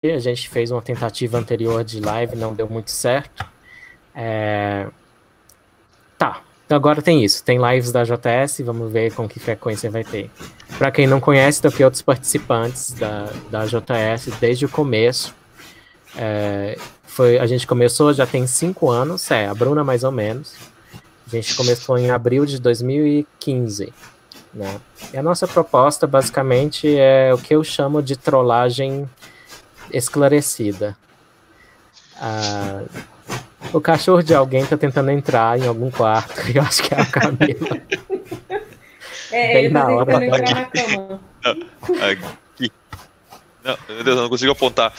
A gente fez uma tentativa anterior de live, não deu muito certo. Tá, então agora tem isso. Tem lives da JS, vamos ver com que frequência vai ter. Para quem não conhece, tem aqui outros participantes da JS desde o começo. A gente começou, já tem 5 anos, a Bruna mais ou menos. A gente começou em abril de 2015. Né? E a nossa proposta, basicamente, é o que eu chamo de trollagem esclarecida. O cachorro de alguém tá tentando entrar em algum quarto, eu acho que é a Camila. Ele tá tentando entrar na cama. Aqui. Não, meu Deus, eu não consigo apontar.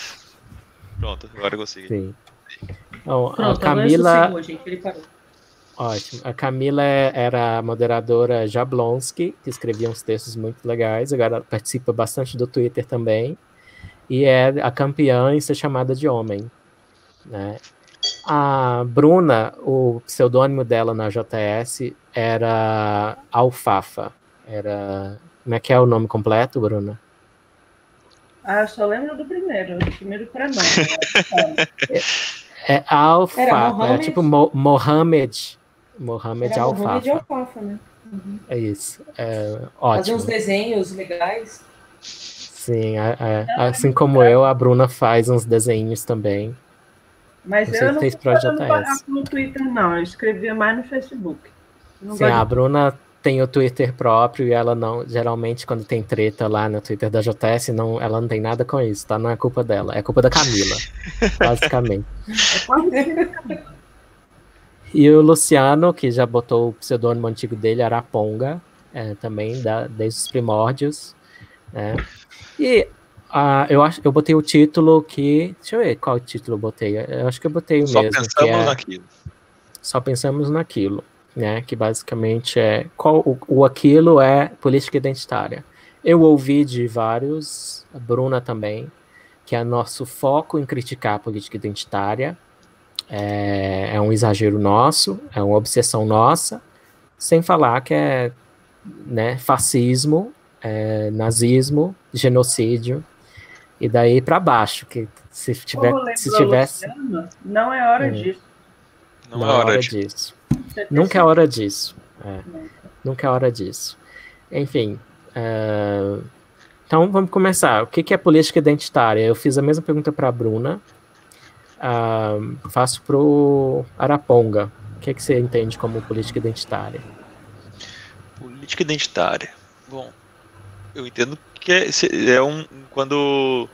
Pronto, agora eu consigo. Sim. Então, pronto, a Camila... agora gente, ele parou. Ótimo. A Camila era a moderadora Jablonski, que escrevia uns textos muito legais, agora ela participa bastante do Twitter também, e é a campeã em ser chamada de homem. Né? A Bruna, o pseudônimo dela na JS era Alfafa. Como é que é o nome completo, Bruna? Eu só lembro do primeiro prenome. É Alfafa, é tipo Mohamed Alfafa, né? Uhum. É isso, ótimo. Fazer uns desenhos legais. Sim, assim como eu, a Bruna faz uns desenhos também. Mas eu não fazia no Twitter, não. Eu escrevia mais no Facebook. Sim, a Bruna tem o Twitter próprio e ela não... Geralmente, quando tem treta lá no Twitter da JS, ela não tem nada com isso, tá? Não é culpa dela, é culpa da Camila, basicamente. E o Luciano, que já botou o pseudônimo antigo dele, Araponga, também, desde os primórdios. E eu botei o título que... Deixa eu ver qual título eu botei. Eu acho que eu botei o Só mesmo. Pensamos naquilo. Só pensamos naquilo. Né, que basicamente o aquilo é política identitária. Eu ouvi de vários, a Bruna também, que é nosso foco em criticar a política identitária é um exagero nosso, é uma obsessão nossa, sem falar que é, né, fascismo, nazismo, genocídio, e daí para baixo, que se tivesse... Não é hora disso. Não é hora disso. Nunca é hora disso. Nunca é hora disso. Enfim. Então, vamos começar. O que é política identitária? Eu fiz a mesma pergunta para a Bruna. Faço para o Araponga. O que você entende como política identitária? Política identitária. Bom, eu entendo que quando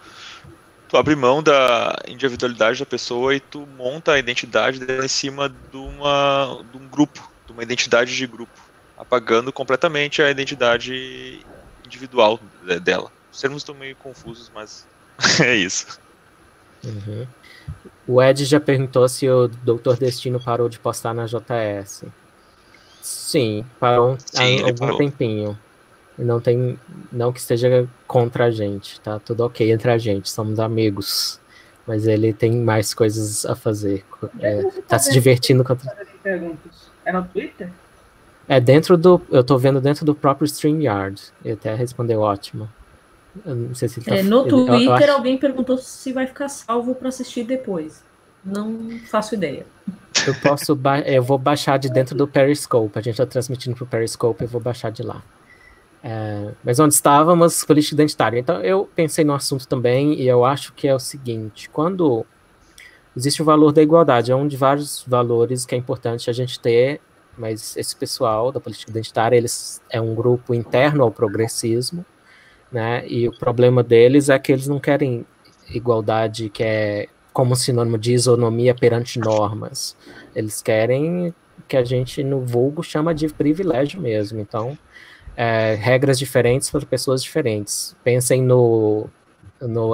tu abre mão da individualidade da pessoa e tu monta a identidade dela em cima de um grupo, de uma identidade de grupo, apagando completamente a identidade individual dela. Os termos estão meio confusos, mas é isso. Uhum. O Ed já perguntou se o Doutor Destino parou de postar na JS. Sim, parou há algum tempinho. Não que esteja contra a gente, tá tudo ok entre a gente, somos amigos, mas ele tem mais coisas a fazer, tá se divertindo com... É no Twitter? Eu tô vendo dentro do próprio StreamYard, ele até respondeu ótimo. Eu não sei se ele no Twitter alguém perguntou se vai ficar salvo para assistir depois, não faço ideia. Eu vou baixar de dentro do Periscope, a gente tá transmitindo pro Periscope, eu vou baixar de lá. Mas onde estávamos, política identitária. Então, eu pensei no assunto também, e eu acho que é o seguinte, quando existe o valor da igualdade, é um de vários valores que é importante a gente ter, mas esse pessoal da política identitária, eles é um grupo interno ao progressismo, né, e o problema deles é que eles não querem igualdade, que é como sinônimo de isonomia perante normas. Eles querem que a gente, no vulgo, chama de privilégio mesmo. Então, regras diferentes para pessoas diferentes. Pensem no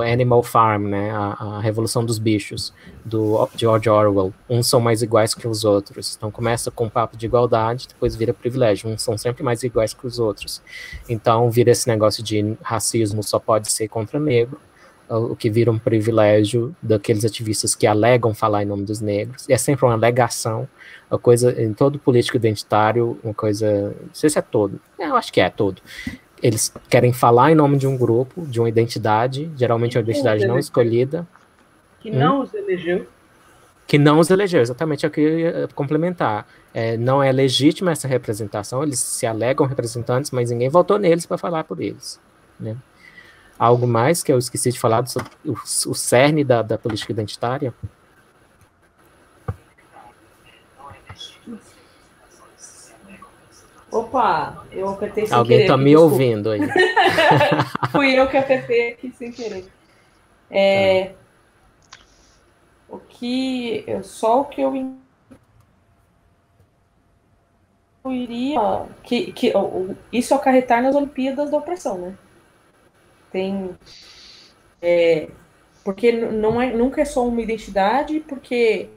Animal Farm, né? A Revolução dos Bichos, do George Orwell. Uns são mais iguais que os outros. Então começa com um papo de igualdade, depois vira privilégio. Uns são sempre mais iguais que os outros. Então vira esse negócio de racismo só pode ser contra negro, o que vira um privilégio daqueles ativistas que alegam falar em nome dos negros. E é sempre uma alegação. Uma coisa, em todo político identitário, uma coisa, não sei se é todo, eu acho que é todo, eles querem falar em nome de um grupo, de uma identidade, geralmente uma identidade não escolhida. Que não os elegeu. Que não os elegeu, exatamente, é o que eu ia complementar. Não é legítima essa representação, eles se alegam representantes, mas ninguém votou neles para falar por eles, né? Algo mais que eu esqueci de falar sobre o cerne da política identitária? Opa, eu apertei sem Alguém querer. está me ouvindo aí. Fui eu que apertei aqui sem querer. Só o que eu iria isso acarretar nas Olimpíadas da opressão, né? Porque nunca é só uma identidade, porque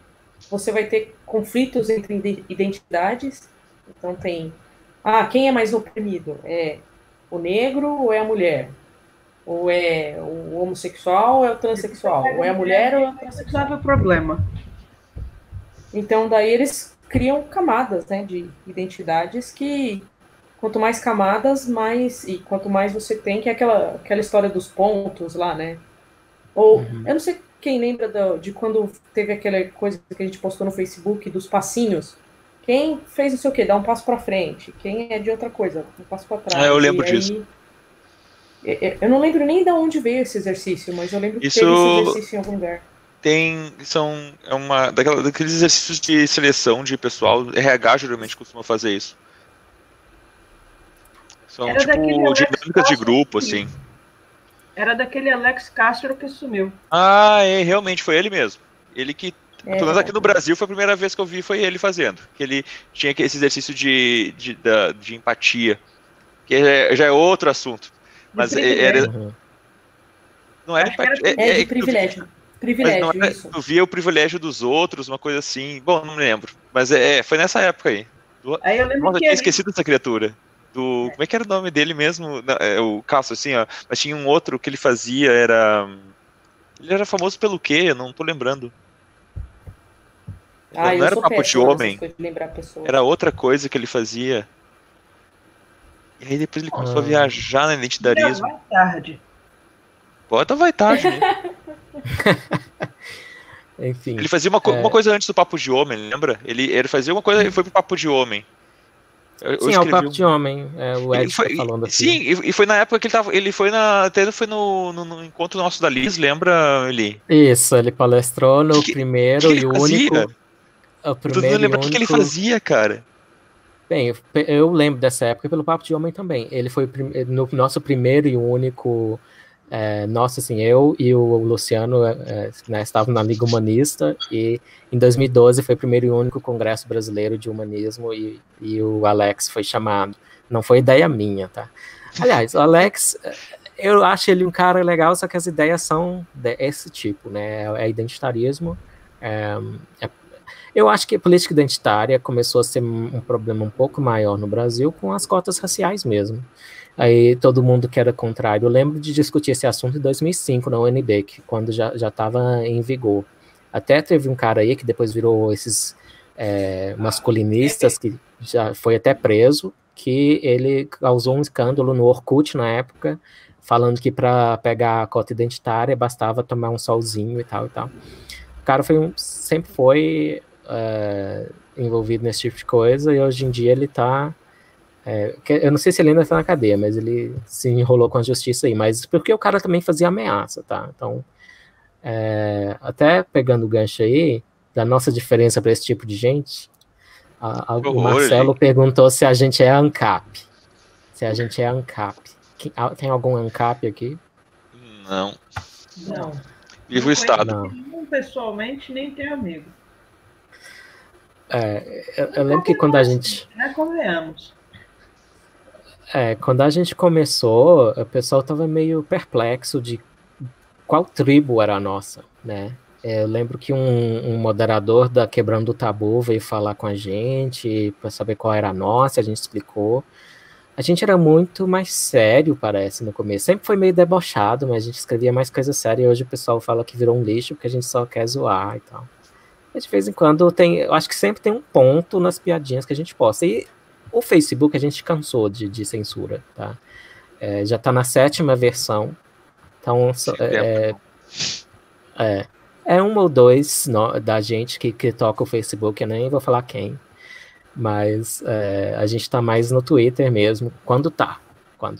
você vai ter conflitos entre identidades. Então quem é mais oprimido? É o negro ou é a mulher? Ou é o homossexual ou é o transexual? Ou é a mulher ou é o transexual? Sabe o problema? Então, daí eles criam camadas, né, de identidades que, quanto mais camadas, e quanto mais você tem, que é aquela história dos pontos lá, né? Ou, eu não sei quem lembra de quando teve aquela coisa que a gente postou no Facebook, dos passinhos. Quem fez não sei o quê, dá um passo para frente. Quem é de outra coisa, um passo para trás. Eu lembro disso. Eu não lembro nem de onde veio esse exercício, mas eu lembro que teve esse exercício em algum lugar. Daqueles exercícios de seleção de pessoal, RH geralmente costuma fazer isso. São dinâmicas de grupo, assim. Era daquele Alex Castro que sumiu. Realmente, foi ele mesmo. Ele que, pelo menos aqui no Brasil, foi a primeira vez que eu vi, foi ele fazendo. Que ele tinha esse exercício de empatia, que já é outro assunto. Mas não era empatia. De privilégio. Isso. Tu via o privilégio dos outros, uma coisa assim. Bom, não me lembro. Mas foi nessa época aí. Aí eu lembro eu tinha esquecido dessa criatura. Como é que era o nome dele mesmo? O Cássio, assim, ó. Mas tinha um outro que ele fazia, ele era famoso pelo quê? Eu não tô lembrando. Não era Papo de Homem. Era outra coisa que ele fazia. E aí depois ele começou a viajar na identitarismo. Vai tarde. Vai tarde, né? Enfim. Ele fazia uma coisa antes do Papo de Homem, lembra? Ele fazia uma coisa e foi pro Papo de Homem. Sim, o Papo de Homem. O Ed tá falando assim. Sim, e foi na época que ele foi no encontro nosso da Liz, lembra, Eli? Isso, ele palestrou no primeiro e único. Tu não lembra o que ele fazia, cara? Bem, eu lembro dessa época pelo Papo de Homem também. Ele foi no nosso primeiro e único. Eu e o Luciano estavam na Liga Humanista, e em 2012 foi o primeiro e único Congresso Brasileiro de Humanismo, e o Alex foi chamado. Não foi ideia minha, tá? Aliás, o Alex, eu acho ele um cara legal, só que as ideias são desse tipo, né? É identitarismo. Eu acho que a política identitária começou a ser um problema um pouco maior no Brasil com as cotas raciais mesmo. Aí todo mundo que era contrário. Eu lembro de discutir esse assunto em 2005 na UNB, que quando já estava em vigor. Até teve um cara aí que depois virou esses masculinistas, que já foi até preso, que ele causou um escândalo no Orkut na época, falando que para pegar a cota identitária bastava tomar um solzinho e tal e tal. O cara sempre foi envolvido nesse tipo de coisa, e hoje em dia ele está... eu não sei se ele ainda está na cadeia, mas ele se enrolou com a justiça aí, mas porque o cara também fazia ameaça, tá? Então, até pegando o gancho aí, da nossa diferença para esse tipo de gente, o Marcelo perguntou se a gente é ANCAP. Se a gente é ANCAP. Tem algum ANCAP aqui? Não. Vivo o Estado. Não, pessoalmente, nem tenho amigo. Eu lembro que quando a gente... Convenhamos. Quando a gente começou, o pessoal estava meio perplexo de qual tribo era a nossa, né? Eu lembro que um moderador da Quebrando o Tabu veio falar com a gente para saber qual era a nossa, a gente explicou. A gente era muito mais sério, parece, no começo. Sempre foi meio debochado, mas a gente escrevia mais coisa séria, e hoje o pessoal fala que virou um lixo porque a gente só quer zoar e tal. E de vez em quando eu acho que sempre tem um ponto nas piadinhas que a gente posta. E o Facebook a gente cansou de censura, tá? Já está na 7ª versão. Então, é um ou dois da gente que toca o Facebook, eu nem vou falar quem. Mas a gente está mais no Twitter mesmo, quando tá. Com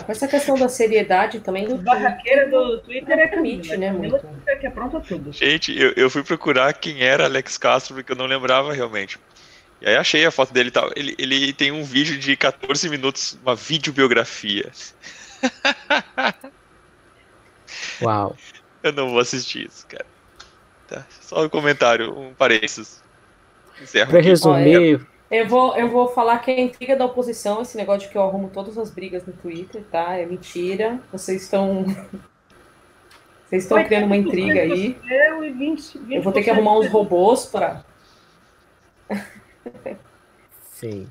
essa questão da seriedade também do barraqueira do Twitter permite, né? Muito. Que apronta tudo. Gente, eu fui procurar quem era Alex Castro, porque eu não lembrava realmente. E aí achei a foto dele e tal. Ele tem um vídeo de 14 minutos, uma videobiografia. Uau. Eu não vou assistir isso, cara. Tá, só um comentário, um parênteses. Para resumir... Eu vou falar que é intriga da oposição, esse negócio de que eu arrumo todas as brigas no Twitter, tá? É mentira. Vocês estão criando uma intriga aí. Eu vou ter que arrumar uns robôs para... Sim.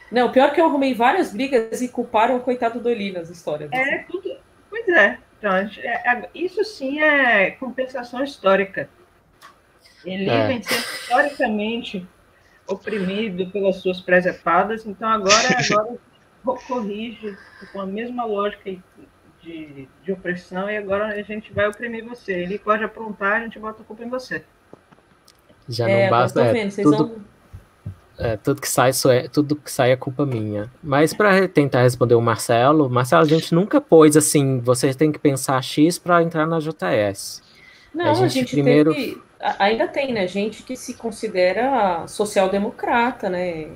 Não, pior que eu arrumei várias brigas e culparam o coitado do Eli nas histórias. Tudo. Pois é. Então, isso sim é compensação histórica. Eli vem sendo historicamente oprimido pelas suas presepadas, então agora corrige com a mesma lógica de opressão, e agora a gente vai oprimir você. Ele pode aprontar, a gente bota a culpa em você. Já não basta. Tudo que sai é culpa minha. Mas para tentar responder o Marcelo, a gente nunca pôs assim, você tem que pensar X para entrar na JS. Não, a gente primeiro... Ainda tem, né? Gente que se considera social-democrata, né?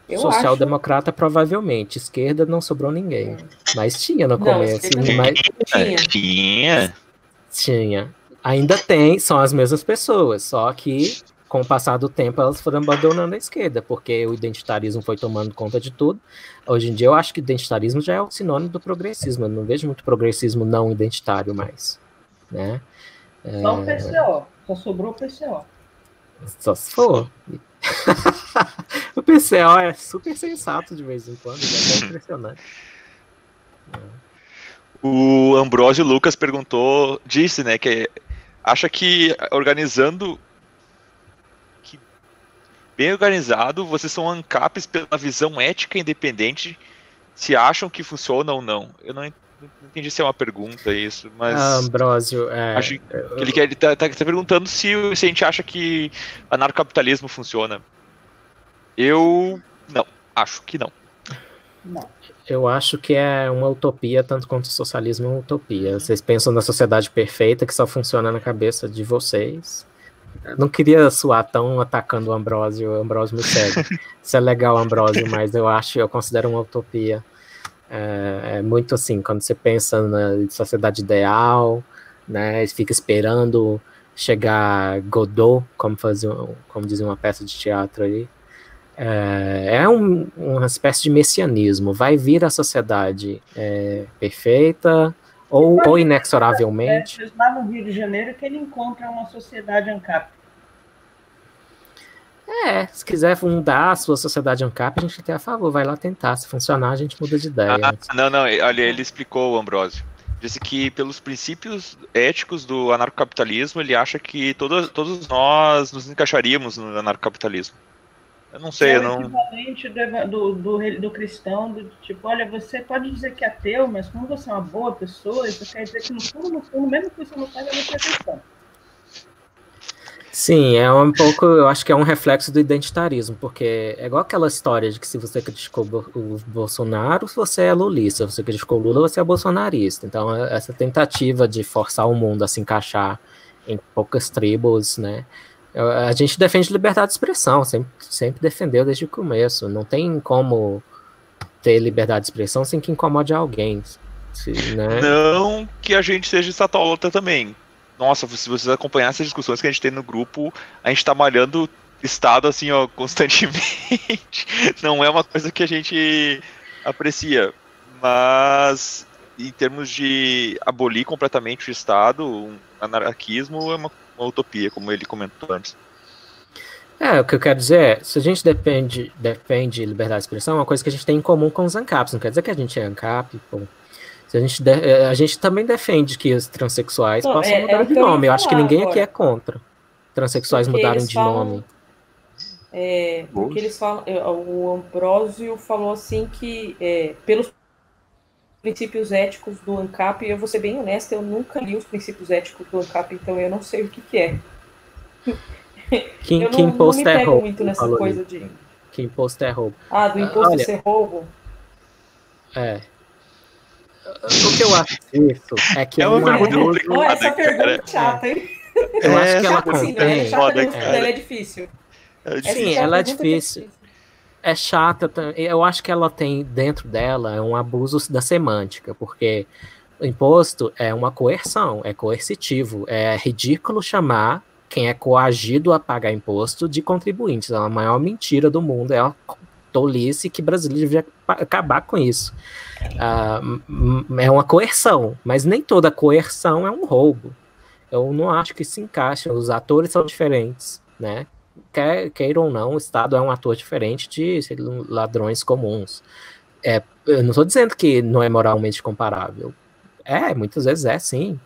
Social-democrata, provavelmente. Esquerda não sobrou ninguém. Mas tinha no começo. Tinha. Ainda tem, são as mesmas pessoas. Só que, com o passar do tempo, elas foram abandonando a esquerda, porque o identitarismo foi tomando conta de tudo. Hoje em dia, eu acho que identitarismo já é o sinônimo do progressismo. Eu não vejo muito progressismo não identitário mais, né? Só o PCO, só sobrou o PCO. Só se for. O PCO é super sensato de vez em quando, é impressionante. O Ambrósio Lucas disse, né, que acha que bem organizado, vocês são ANCAPs pela visão ética independente, se acham que funciona ou não. Eu não entendi se é uma pergunta isso, mas... Ambrósio, acho que ele tá perguntando se a gente acha que anarcocapitalismo funciona. Eu não, acho que não. Não. Eu acho que é uma utopia, tanto quanto o socialismo é uma utopia. Vocês pensam na sociedade perfeita que só funciona na cabeça de vocês. Eu não queria soar tão atacando o Ambrósio me segue. Isso é legal, Ambrósio, mas eu considero uma utopia. É muito assim, quando você pensa na sociedade ideal, né, fica esperando chegar Godot, como dizia uma peça de teatro aí. Uma espécie de messianismo. Vai vir a sociedade perfeita ou inexoravelmente. Lá no Rio de Janeiro que ele encontra uma sociedade ANCAP. Se quiser fundar a sua sociedade ANCAP, a gente até a favor, vai lá tentar. Se funcionar, a gente muda de ideia. Não, olha, ele explicou, o Ambrósio. Disse que pelos princípios éticos do anarcocapitalismo, ele acha que todos nós nos encaixaríamos no anarcocapitalismo. Eu não sei, eu não... equivalente do cristão, do tipo, olha, você pode dizer que é ateu, mas como você é uma boa pessoa, isso quer dizer que no fundo, mesmo que você não saiba, você é cristão. Sim, eu acho que é um reflexo do identitarismo, porque é igual aquela história de que se você criticou o Bolsonaro, você é lulista, se você criticou o Lula, você é bolsonarista. Então, essa tentativa de forçar o mundo a se encaixar em poucas tribos, né? A gente defende liberdade de expressão, sempre defendeu desde o começo. Não tem como ter liberdade de expressão sem que incomode alguém, né? Não que a gente seja estatólatra também. Nossa, se vocês acompanhassem as discussões que a gente tem no grupo, a gente tá malhando Estado assim, ó, constantemente. Não é uma coisa que a gente aprecia. Mas, em termos de abolir completamente o Estado, o anarquismo é uma utopia, como ele comentou antes. O que eu quero dizer é, se a gente defende liberdade de expressão, é uma coisa que a gente tem em comum com os ANCAPs. Não quer dizer que a gente é ANCAP, pô. A gente também defende que os transexuais possam mudar de nome. Eu acho que ninguém aqui é contra transexuais mudarem de nome. Porque eles falam, o Ambrósio falou assim que pelos princípios éticos do ANCAP, eu vou ser bem honesta, eu nunca li os princípios éticos do ANCAP, então eu não sei o que é. Que eu não me pego roubo, muito nessa coisa de... Que imposto é roubo? Do imposto ser roubo? O que eu acho disso é que é uma pergunta complicada, essa pergunta é chata, hein? Eu acho que ela contém... ela é difícil. Sim, ela é difícil. É chata, eu acho que ela tem dentro dela um abuso da semântica, porque o imposto é uma coerção, é coercitivo, é ridículo chamar quem é coagido a pagar imposto de contribuintes, é a maior mentira do mundo, é a tolice que Brasília devia acabar com isso. É uma coerção, mas nem toda coerção é um roubo. Eu não acho que se encaixa, os atores são diferentes, né? Queira ou não, o Estado é um ator diferente de ladrões comuns. Eu não estou dizendo que não é moralmente comparável. Muitas vezes sim.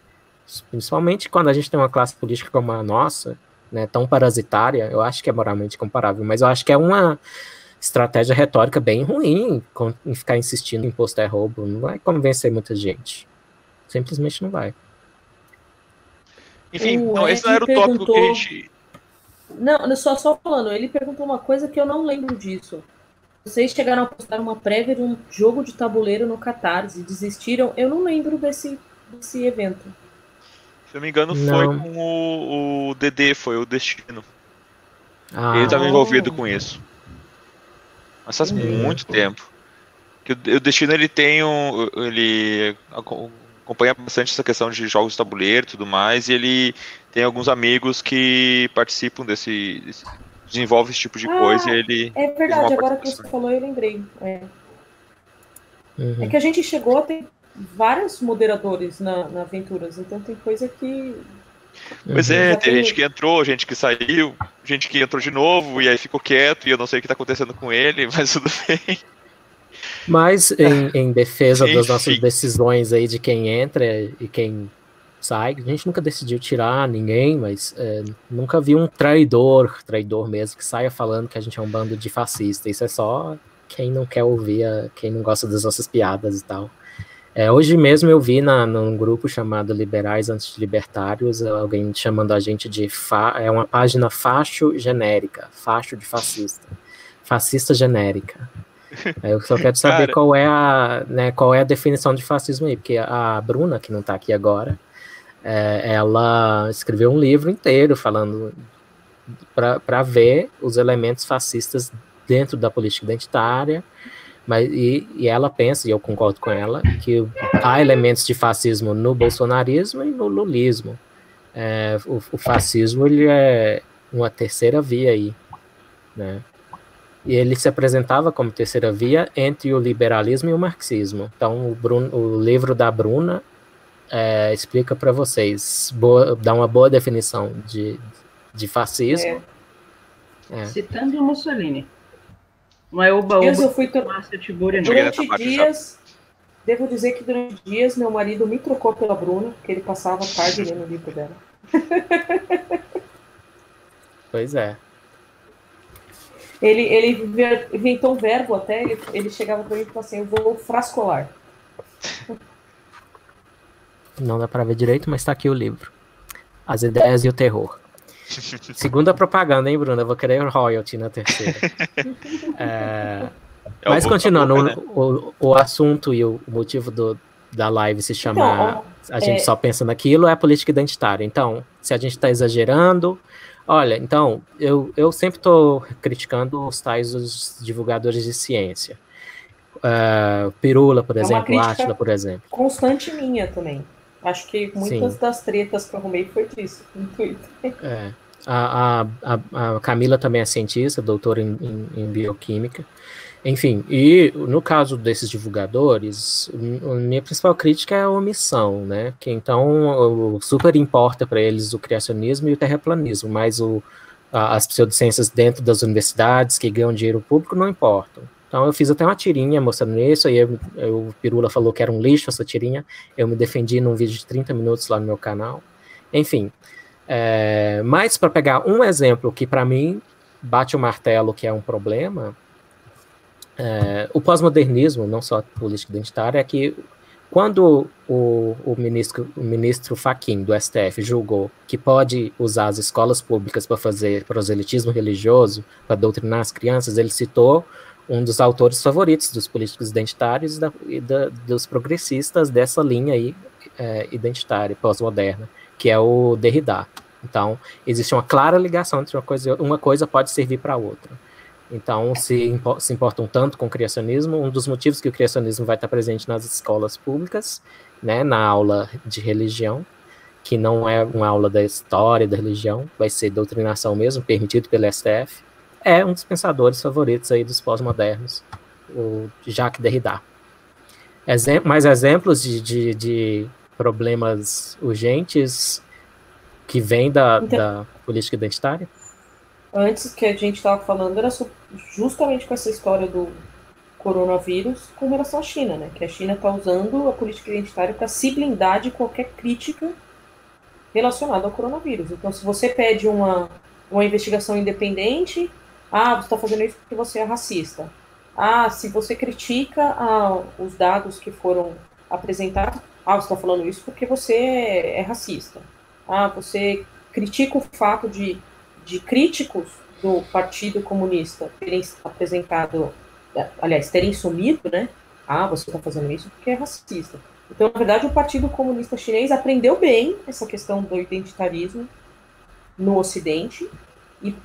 Principalmente quando a gente tem uma classe política como a nossa, né, tão parasitária, eu acho que é moralmente comparável. Mas eu acho que é uma estratégia retórica bem ruim em ficar insistindo em imposto é roubo. Não vai convencer muita gente. Simplesmente não vai. Enfim, esse não era o tópico que a gente... Não, só falando, ele perguntou uma coisa que eu não lembro disso. Vocês chegaram a postar uma prévia de um jogo de tabuleiro no Catarse, desistiram? Eu não lembro desse evento. Se eu não me engano, foi com o Dedê, foi o Destino. Ele estava envolvido com isso. Mas faz muito tempo. Que o Destino, ele acompanha bastante essa questão de jogos de tabuleiro e tudo mais, e ele tem alguns amigos que participam desenvolve esse tipo de coisa, e ele... É verdade, agora que você falou, eu lembrei. É que a gente chegou a ter vários moderadores na Aventuras, então tem coisa que... Pois tem gente que entrou, gente que saiu, gente que entrou de novo, e aí ficou quieto, e eu não sei o que está acontecendo com ele, mas tudo bem. Mas em defesa das nossas decisões aí de quem entra e quem sai, a gente nunca decidiu tirar ninguém, mas nunca vi um traidor mesmo, que saia falando que a gente é um bando de fascista. Isso é só quem não quer ouvir, quem não gosta das nossas piadas e tal. Hoje mesmo eu vi num grupo chamado Liberais Antilibertários, alguém chamando a gente de... É uma página facho genérica, facho de fascista. Fascista genérica. Eu só quero saber qual é a definição de fascismo aí, porque a Bruna, que não está aqui agora, ela escreveu um livro inteiro falando para ver os elementos fascistas dentro da política identitária, e ela pensa, e eu concordo com ela, que há elementos de fascismo no bolsonarismo e no lulismo. O fascismo, ele é uma terceira via aí, né? E ele se apresentava como terceira via entre o liberalismo e o marxismo. Então, o livro da Bruna explica para vocês, dá uma boa definição de fascismo. Citando Mussolini. Não é oba-oba, eu fui Márcia Tibúria, não. Durante dias, devo dizer que durante dias meu marido me trocou pela Bruna, porque ele passava a tarde lendo o livro dela. Pois é. Ele inventou um verbo até, ele chegava para mim e falou assim, eu vou frascolar. Não dá para ver direito, mas está aqui o livro. As Ideias e o Terror. Segunda propaganda, hein, Bruna? Eu vou querer royalty na terceira. Mas continuando, o assunto e o motivo da live se chamar A gente só pensa naquilo, é a política identitária. Então, se a gente está exagerando... Olha, então, eu sempre estou criticando os divulgadores de ciência. Pirula, por exemplo, Átila, por exemplo. Constante minha também. Acho que muitas das tretas que eu arrumei foi disso, no Twitter. A Camila também é cientista, doutora em bioquímica. Enfim, e no caso desses divulgadores, a minha principal crítica é a omissão, né? Que então super importa para eles o criacionismo e o terraplanismo, mas as pseudociências dentro das universidades que ganham dinheiro público não importam. Então eu fiz até uma tirinha mostrando isso, aí o Pirula falou que era um lixo essa tirinha, eu me defendi num vídeo de 30 minutos lá no meu canal. Enfim, mas para pegar um exemplo que para mim bate o martelo que é um problema, o pós-modernismo, não só a política identitária, é que quando o ministro Fachin, do STF, julgou que pode usar as escolas públicas para fazer proselitismo religioso, para doutrinar as crianças, ele citou um dos autores favoritos dos políticos identitários e dos progressistas dessa linha aí, identitária, pós-moderna, que é o Derrida. Então, existe uma clara ligação entre uma coisa pode servir para a outra. Então, se importam tanto com o criacionismo, um dos motivos que o criacionismo vai estar presente nas escolas públicas, né, na aula de religião, que não é uma aula da história da religião, vai ser doutrinação mesmo, permitido pelo STF, é um dos favoritos aí dos pós-modernos, o Jacques Derrida. Mais exemplos de problemas urgentes que vêm da política identitária? Antes que a gente estava falando era justamente com essa história do coronavírus com relação à China, né? Que a China está usando a política identitária para se blindar de qualquer crítica relacionada ao coronavírus. Então, se você pede uma investigação independente, você está fazendo isso porque você é racista. Se você critica os dados que foram apresentados, você está falando isso porque você é racista. Você critica o fato de críticos do Partido Comunista terem apresentado, aliás, terem sumido, né? Você está fazendo isso porque é racista. Então, na verdade, o Partido Comunista Chinês aprendeu bem essa questão do identitarismo no Ocidente, e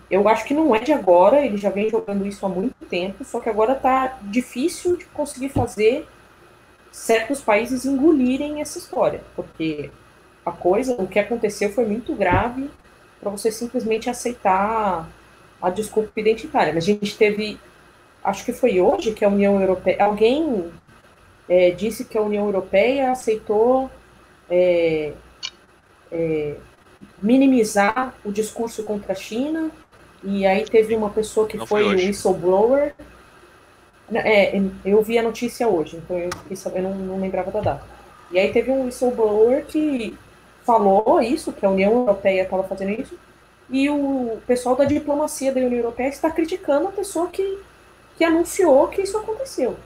eu acho que não é de agora, ele já vem jogando isso há muito tempo, só que agora está difícil de conseguir fazer certos países engolirem essa história, porque o que aconteceu foi muito grave para você simplesmente aceitar a desculpa identitária. Mas a gente teve, acho que foi hoje que a União Europeia, alguém disse que a União Europeia aceitou minimizar o discurso contra a China, e aí teve uma pessoa que foi o whistleblower. Eu vi a notícia hoje, então eu não lembrava da data. E aí teve um whistleblower que falou isso, que a União Europeia estava fazendo isso, e o pessoal da diplomacia da União Europeia está criticando a pessoa que anunciou que isso aconteceu.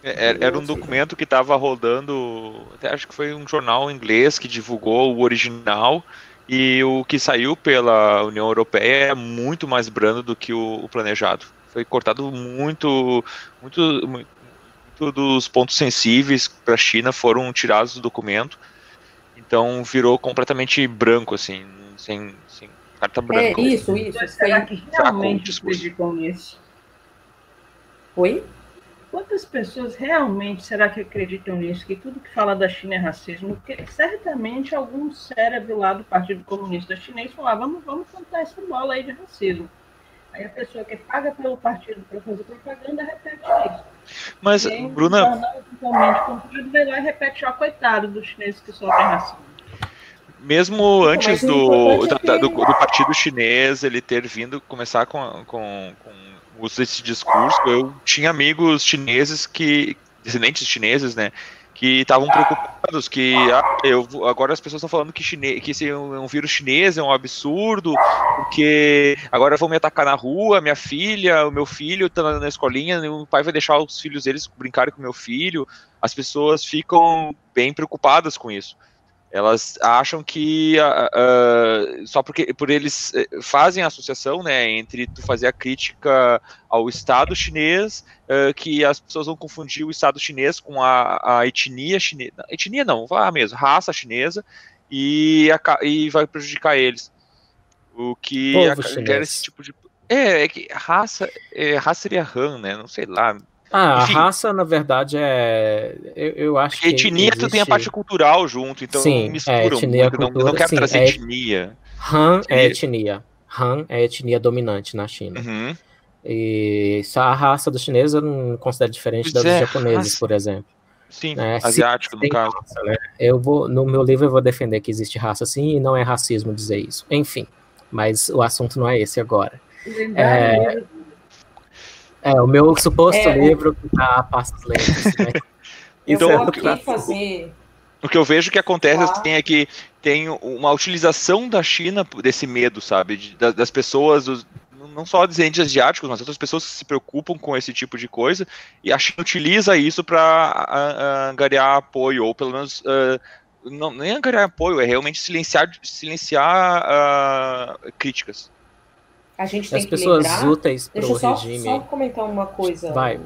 Era um documento que estava rodando, acho que foi um jornal inglês que divulgou o original, e o que saiu pela União Europeia é muito mais brando do que o planejado. Foi cortado muito dos pontos sensíveis para a China foram tirados do documento. Então virou completamente branco, assim, sem carta branca. Isso. Será que realmente acreditam nisso? Oi? Quantas pessoas realmente será que acreditam nisso? Que tudo que fala da China é racismo? Porque certamente algum cérebro lá do Partido Comunista Chinês falava, vamos contar essa bola aí de racismo. Aí a pessoa que paga pelo partido para fazer propaganda repete isso. Mas, e aí, Bruna... totalmente comprado, vai lá e repete, coitado dos chineses que sofrem racismo. Mesmo antes do partido chinês ele ter vindo começar com o uso desse discurso, eu tinha amigos chineses descendentes chineses, né, que estavam preocupados que agora as pessoas estão falando que esse é um vírus chinês, é um absurdo, porque agora vão me atacar na rua, minha filha, o meu filho está na escolinha, o pai vai deixar os filhos deles brincarem com o meu filho. As pessoas ficam bem preocupadas com isso. Elas acham que só por eles fazem a associação, né, entre tu fazer a crítica ao Estado chinês, que as pessoas vão confundir o Estado chinês com a etnia chinesa. Etnia não, raça chinesa, e vai prejudicar eles. O que gera esse tipo de... É que raça seria Han, né, não sei lá. Enfim, a raça, na verdade, eu acho que etnia tu tem a parte cultural junto, então misturam etnia, muito, não quero trazer etnia. Han é etnia. Han é etnia dominante na China. Uhum. E a raça dos chineses eu não considero diferente dos japoneses, por exemplo. Sim, asiático, no caso. Raça, né? No meu livro eu vou defender que existe raça sim, e não é racismo dizer isso. Enfim, mas o assunto não é esse agora. O meu suposto livro que tá a passos lentos, né? Então, o que eu vejo que acontece assim, é que tem uma utilização da China desse medo, sabe? Das pessoas, não só descendentes asiáticos, mas outras pessoas que se preocupam com esse tipo de coisa, e a China utiliza isso para angariar apoio, ou pelo menos, não, nem angariar apoio, é realmente silenciar críticas. A gente tem As que pessoas lembrar... úteis para o Deixa eu regime... só comentar uma coisa. Vai,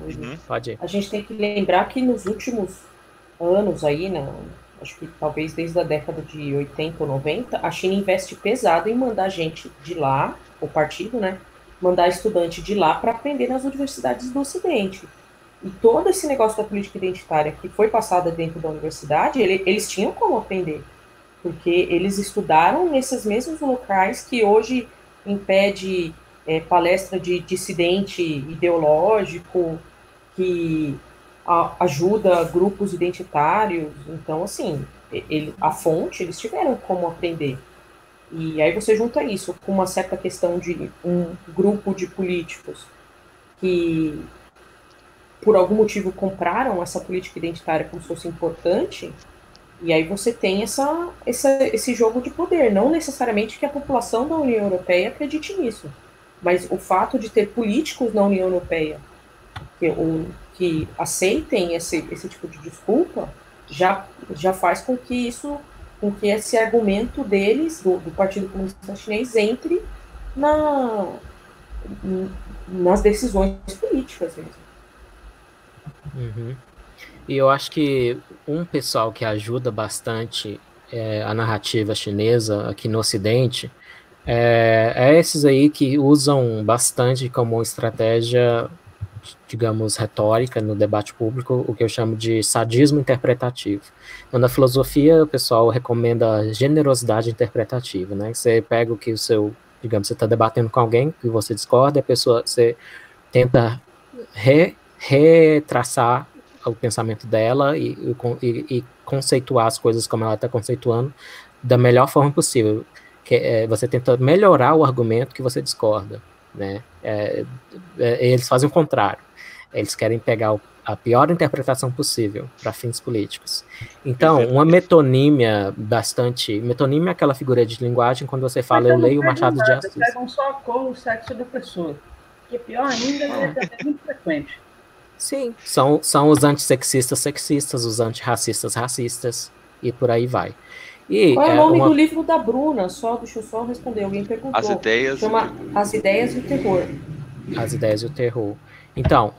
pode ir. A gente tem que lembrar que nos últimos anos aí, acho que talvez desde a década de 80 ou 90, a China investe pesado em mandar gente de lá, o partido, né, mandar estudante de lá para aprender nas universidades do Ocidente. E todo esse negócio da política identitária que foi passada dentro da universidade, eles tinham como aprender, porque eles estudaram nesses mesmos locais que hoje impede palestra de dissidente ideológico, que ajuda grupos identitários. Então, assim, a fonte, eles tiveram como aprender. E aí você junta isso com uma certa questão de um grupo de políticos que, por algum motivo, compraram essa política identitária como se fosse importante, e aí você tem esse jogo de poder. Não necessariamente que a população da União Europeia acredite nisso, mas o fato de ter políticos na União Europeia que aceitem esse tipo de desculpa já faz com que esse argumento deles, do Partido Comunista Chinês, entre nas decisões políticas mesmo. Uhum. E eu acho que um pessoal que ajuda bastante a narrativa chinesa aqui no Ocidente é esses aí que usam bastante como estratégia, digamos, retórica no debate público, o que eu chamo de sadismo interpretativo. Então, na filosofia, o pessoal recomenda generosidade interpretativa, né? Você pega o que digamos, você está debatendo com alguém que você discorda, você tenta retraçar o pensamento dela e conceituar as coisas como ela está conceituando da melhor forma possível. Você tenta melhorar o argumento que você discorda, né? Eles fazem o contrário. Eles querem pegar a pior interpretação possível para fins políticos. Então, uma metonímia Metonímia é aquela figura de linguagem quando você fala, eu leio Machado de Assis. Pegam só a cor, o sexo da pessoa. Que é pior ainda, é muito frequente. Sim, são os antissexistas sexistas, os antirracistas racistas, e por aí vai. Qual é o nome do livro da Bruna? Deixa eu só responder, alguém perguntou. As Ideias... Chama As Ideias e o Terror. As Ideias e o Terror. Então,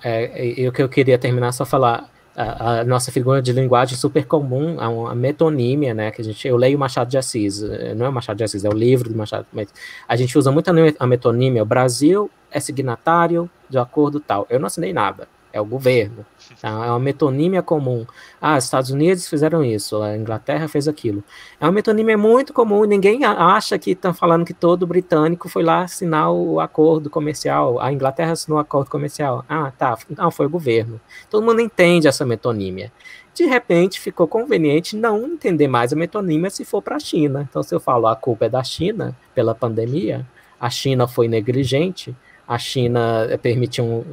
o que eu queria terminar só falar, a nossa figura de linguagem super comum, a metonímia, né, eu leio Machado de Assis, não é o Machado de Assis, é o livro do Machado, mas a gente usa muito a metonímia, o Brasil é signatário de acordo tal, eu não assinei nada, é o governo, tá? É uma metonímia comum. Os Estados Unidos fizeram isso, a Inglaterra fez aquilo. É uma metonímia muito comum, ninguém acha que estão falando que todo britânico foi lá assinar o acordo comercial, a Inglaterra assinou o acordo comercial. Tá, não, foi o governo. Todo mundo entende essa metonímia. De repente, ficou conveniente não entender mais a metonímia se for para a China. Então, se eu falo a culpa é da China pela pandemia, a China foi negligente, a China permitiu,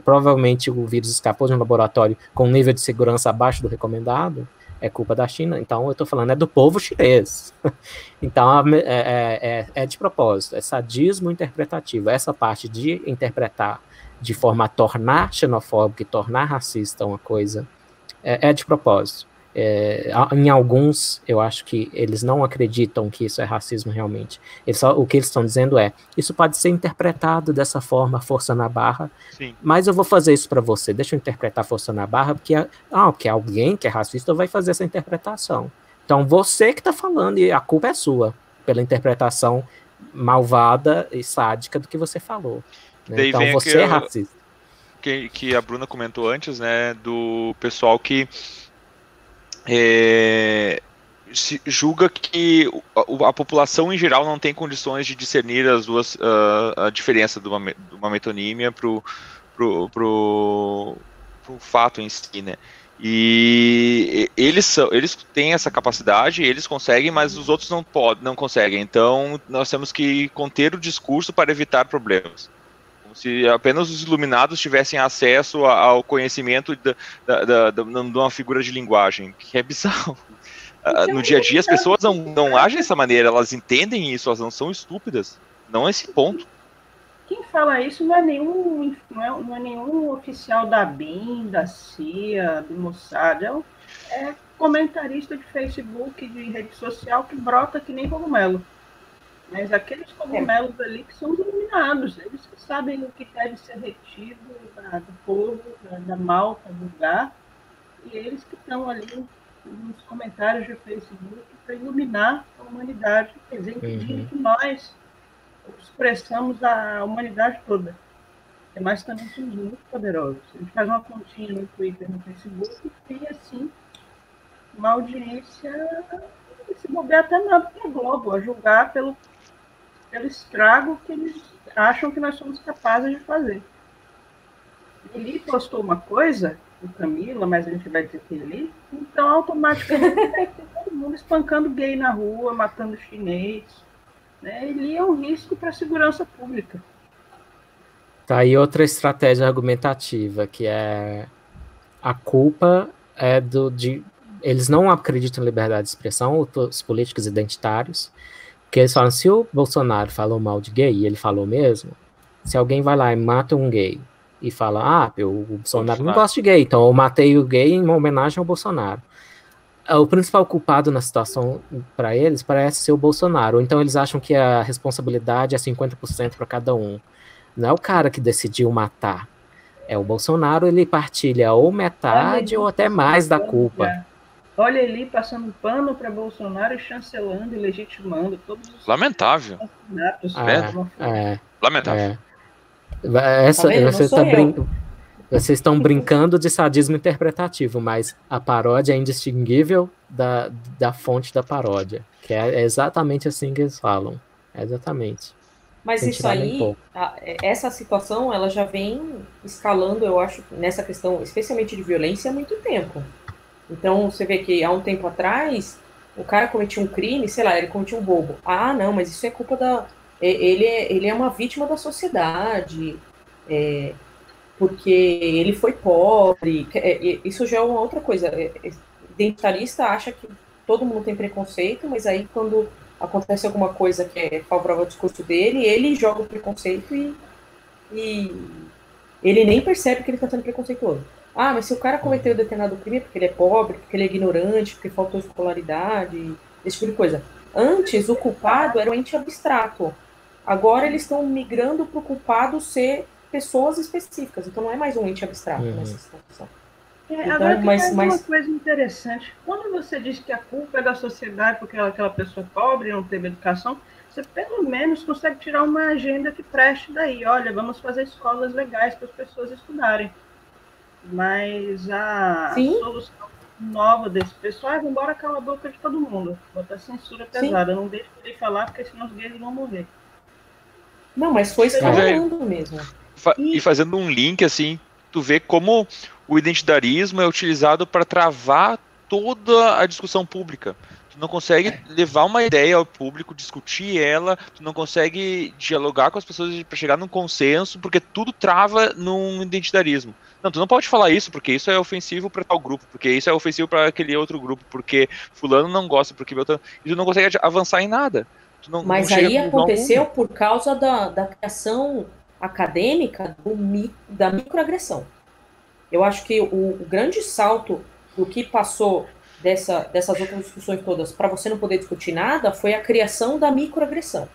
provavelmente o vírus escapou de um laboratório com um nível de segurança abaixo do recomendado, é culpa da China. Então, eu estou falando, é do povo chinês. Então, é de propósito, é sadismo interpretativo. Essa parte de interpretar de forma a tornar xenofóbica e tornar racista uma coisa, é de propósito. Em alguns, eu acho que eles não acreditam que isso é racismo realmente. O que eles estão dizendo isso pode ser interpretado dessa forma, força na barra, Sim. Mas eu vou fazer isso para você, deixa eu interpretar força na barra, porque alguém que é racista vai fazer essa interpretação. Então você que está falando, e a culpa é sua, pela interpretação malvada e sádica do que você falou. Né? Então você é racista. Que a Bruna comentou antes, né, do pessoal que se julga que a população em geral não tem condições de discernir as duas, a diferença de uma metonímia pro fato em si, né? E eles têm essa capacidade, eles conseguem, mas os outros não conseguem. Então nós temos que conter o discurso para evitar problemas. Como se apenas os iluminados tivessem acesso ao conhecimento de uma figura de linguagem, que é bizarro. No dia a dia as pessoas não agem dessa maneira, elas entendem isso, elas não são estúpidas, não é esse ponto. quem fala isso não é nenhum oficial da BIM, da CIA, do Mossad, é comentarista de Facebook, de rede social, que brota que nem cogumelo. Mas aqueles cogumelos ali que são os iluminados, eles que sabem o que deve ser retido do povo, da malta, do lugar, e eles que estão ali nos comentários de Facebook para iluminar a humanidade, quer dizer, impedir que nós expressamos a humanidade toda. Mas também somos muito poderosos. A gente faz uma continha no Twitter, no Facebook, e tem, assim, uma audiência, se bobear até na Globo, a julgar pelo estrago que eles acham que nós somos capazes de fazer. Ele postou uma coisa, o Camila, mas a gente vai dizer que ele, então automaticamente todo mundo espancando gay na rua, matando chinês, né? Ele é um risco para a segurança pública. Tá aí outra estratégia argumentativa, que é a culpa é eles não acreditam em liberdade de expressão, os políticos identitários, porque eles falam, se o Bolsonaro falou mal de gay, e ele falou mesmo, se alguém vai lá e mata um gay, e fala, o Bolsonaro não gosta de gay, então eu matei o gay em uma homenagem ao Bolsonaro. O principal culpado na situação para eles parece ser o Bolsonaro, ou então eles acham que a responsabilidade é 50% para cada um. Não é o cara que decidiu matar, é o Bolsonaro, ele partilha ou metade ou até mais da culpa. Olha ele passando pano para Bolsonaro e chancelando e legitimando todos os... Lamentável. Lamentável. Vocês estão brincando de sadismo interpretativo, mas a paródia é indistinguível da fonte da paródia, que é exatamente assim que eles falam. Exatamente. Mas isso aí, essa situação, ela já vem escalando, eu acho, nessa questão, especialmente de violência, há muito tempo. Então, você vê que há um tempo atrás, o cara cometia um crime, sei lá, ele cometia um roubo. Ah, não, mas isso é culpa da... Ele é uma vítima da sociedade, porque ele foi pobre. Isso já é uma outra coisa. Identitarista acha que todo mundo tem preconceito, mas aí quando acontece alguma coisa que é favorável ao discurso dele, ele joga o preconceito e ele nem percebe que ele está sendo preconceituoso. Ah, mas se o cara cometeu determinado crime porque ele é pobre, porque ele é ignorante, porque faltou escolaridade, esse tipo de coisa. Antes, o culpado era um ente abstrato. Agora eles estão migrando para o culpado ser pessoas específicas. Então não é mais um ente abstrato nessa situação. Então, agora tem uma coisa interessante. Quando você diz que a culpa é da sociedade porque aquela pessoa pobre não teve educação, você pelo menos consegue tirar uma agenda que preste daí. Olha, vamos fazer escolas legais para as pessoas estudarem. Mas a solução nova desse pessoal é: vamos embora, calar a boca de todo mundo. Botar censura pesada. Não deixa ele falar, porque senão os gays vão morrer. Não, mas foi escalando mesmo. E fazendo um link, assim, tu vê como o identitarismo é utilizado para travar toda a discussão pública. Tu não consegue levar uma ideia ao público, discutir ela, tu não consegue dialogar com as pessoas para chegar num consenso, porque tudo trava num identitarismo. Não, tu não pode falar isso, porque isso é ofensivo para tal grupo, porque isso é ofensivo para aquele outro grupo, porque fulano não gosta, porque outro... E tu não consegue avançar em nada. Mas aí aconteceu por causa da criação acadêmica da microagressão. Eu acho que o grande salto do que passou dessas outras discussões todas para você não poder discutir nada foi a criação da microagressão.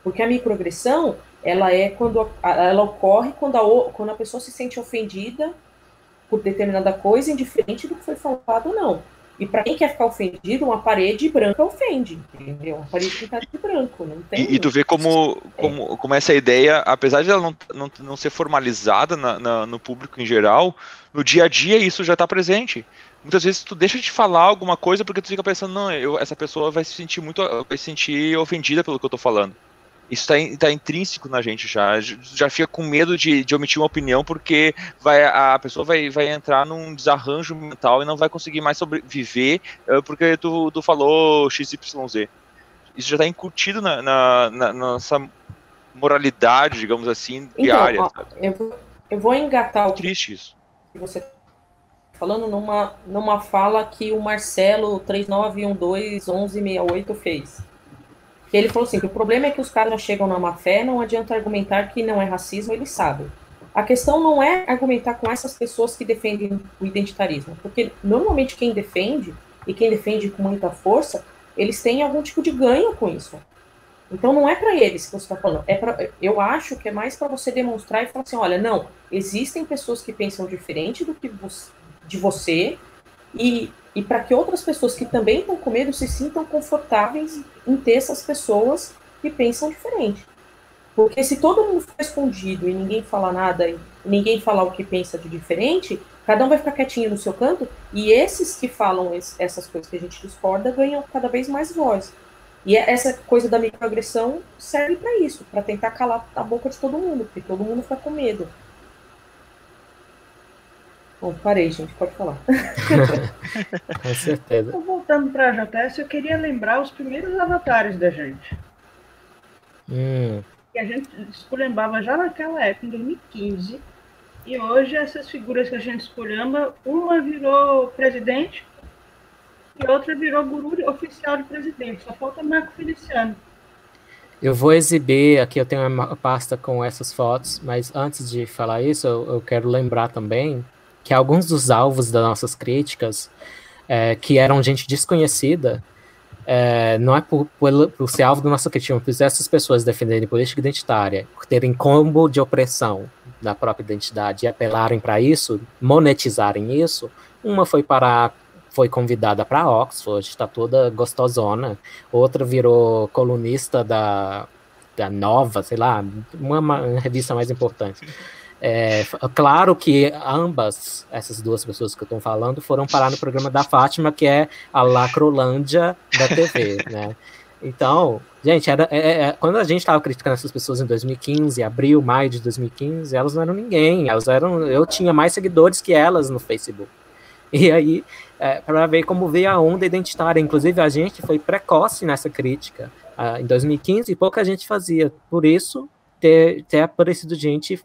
Porque a microagressão, ela ocorre quando a pessoa se sente ofendida por determinada coisa, indiferente do que foi falado ou não. E para quem quer ficar ofendido, uma parede branca ofende, entendeu? Uma parede pintada de branco, não tem... E tu vê como essa ideia, apesar de ela não ser formalizada no público em geral, no dia a dia isso já está presente. Muitas vezes tu deixa de falar alguma coisa porque tu fica pensando, não, essa pessoa vai se sentir ofendida pelo que eu estou falando. Isso está intrínseco na gente já fica com medo de omitir uma opinião porque a pessoa vai entrar num desarranjo mental e não vai conseguir mais sobreviver porque tu falou XYZ. Isso já está incutido na nossa moralidade, digamos assim, diária. Então, eu vou engatar triste isso. Que você está falando numa fala que o Marcelo 39121168 fez. Que ele falou assim, que o problema é que os caras já chegam na má fé, não adianta argumentar que não é racismo, eles sabem. A questão não é argumentar com essas pessoas que defendem o identitarismo, porque normalmente quem defende, e quem defende com muita força, eles têm algum tipo de ganho com isso. Então não é para eles que você está falando, eu acho que é mais para você demonstrar e falar assim, olha, não, existem pessoas que pensam diferente do que de você, e para que outras pessoas que também estão com medo se sintam confortáveis em ter essas pessoas que pensam diferente. Porque se todo mundo ficar escondido e ninguém falar nada, e ninguém falar o que pensa de diferente, cada um vai ficar quietinho no seu canto, e esses que falam essas coisas que a gente discorda ganham cada vez mais voz. E essa coisa da microagressão serve para isso, para tentar calar a boca de todo mundo, porque todo mundo fica com medo. Bom, parei, gente, pode falar. Com certeza. Então, voltando para a JS, eu queria lembrar os primeiros avatares da gente. Que a gente esculhambava já naquela época, em 2015, e hoje essas figuras que a gente esculhamba, uma virou presidente e outra virou guru oficial de presidente. Só falta Marco Feliciano. Eu vou exibir, aqui eu tenho uma pasta com essas fotos, mas antes de falar isso, eu quero lembrar também que alguns dos alvos das nossas críticas, que eram gente desconhecida, não é por ser alvo da nossa crítica, mas essas pessoas defenderem política identitária, por terem combo de opressão da própria identidade e apelarem para isso, monetizarem isso, uma foi convidada para Oxford, está toda gostosona, outra virou colunista da Nova, sei lá, uma revista mais importante. Claro que ambas, essas duas pessoas que eu estou falando, foram parar no programa da Fátima, que é a Lacrolândia da TV, né? Então, gente, quando a gente estava criticando essas pessoas em 2015, abril, maio de 2015, elas não eram ninguém, eu tinha mais seguidores que elas no Facebook. E aí, para ver como veio a onda identitária, inclusive a gente foi precoce nessa crítica. Em 2015, pouca gente fazia, por isso ter aparecido gente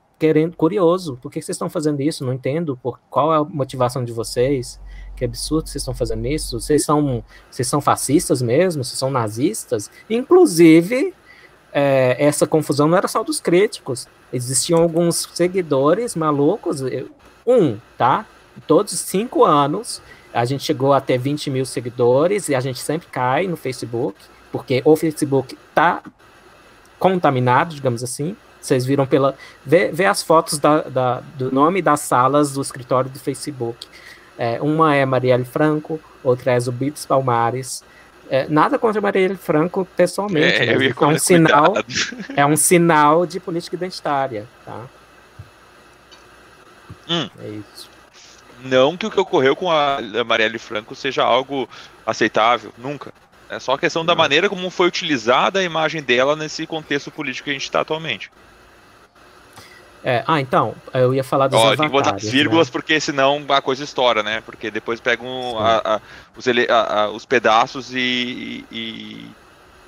curioso, por que vocês estão fazendo isso? Não entendo, qual é a motivação de vocês? Que absurdo vocês estão fazendo isso? Vocês são fascistas mesmo? Vocês são nazistas? Inclusive, essa confusão não era só dos críticos, existiam alguns seguidores malucos, tá? Todos os 5 anos, a gente chegou a ter 20 mil seguidores, e a gente sempre cai no Facebook, porque o Facebook tá contaminado, digamos assim. Vocês viram vê as fotos do nome das salas do escritório do Facebook. Uma é Marielle Franco, outra é Zubires Palmares. Nada contra Marielle Franco pessoalmente, é um sinal de política identitária, tá? É isso. Não que o que ocorreu com a Marielle Franco seja algo aceitável, nunca. É só a questão da maneira como foi utilizada a imagem dela nesse contexto político que a gente está atualmente. Então, eu ia falar dos avatares. Tem que botar vírgulas, né? Porque senão a coisa estoura, né? Porque depois pegam os pedaços e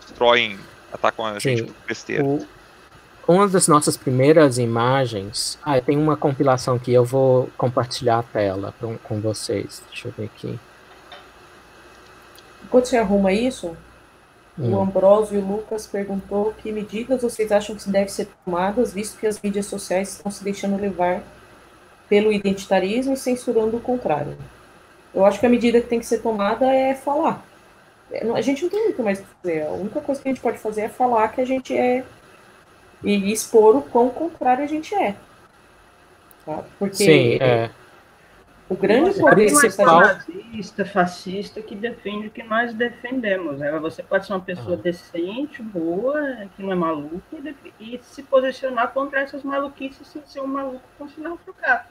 destroem, atacam a gente por besteira. Uma das nossas primeiras imagens... tem uma compilação que eu vou compartilhar a tela com vocês. Deixa eu ver aqui. Enquanto você arruma isso, o Ambrósio e o Lucas perguntou que medidas vocês acham que devem ser tomadas, visto que as mídias sociais estão se deixando levar pelo identitarismo e censurando o contrário. Eu acho que a medida que tem que ser tomada é falar. A gente não tem muito mais o que fazer. A única coisa que a gente pode fazer é falar que a gente é... e expor o quão contrário a gente é. Tá? Porque o grande poder principal nazista, fascista, que defende o que nós defendemos. Você pode ser uma pessoa decente, boa, que não é maluca, e se posicionar contra essas maluquices sem ser um maluco com sinal trocado.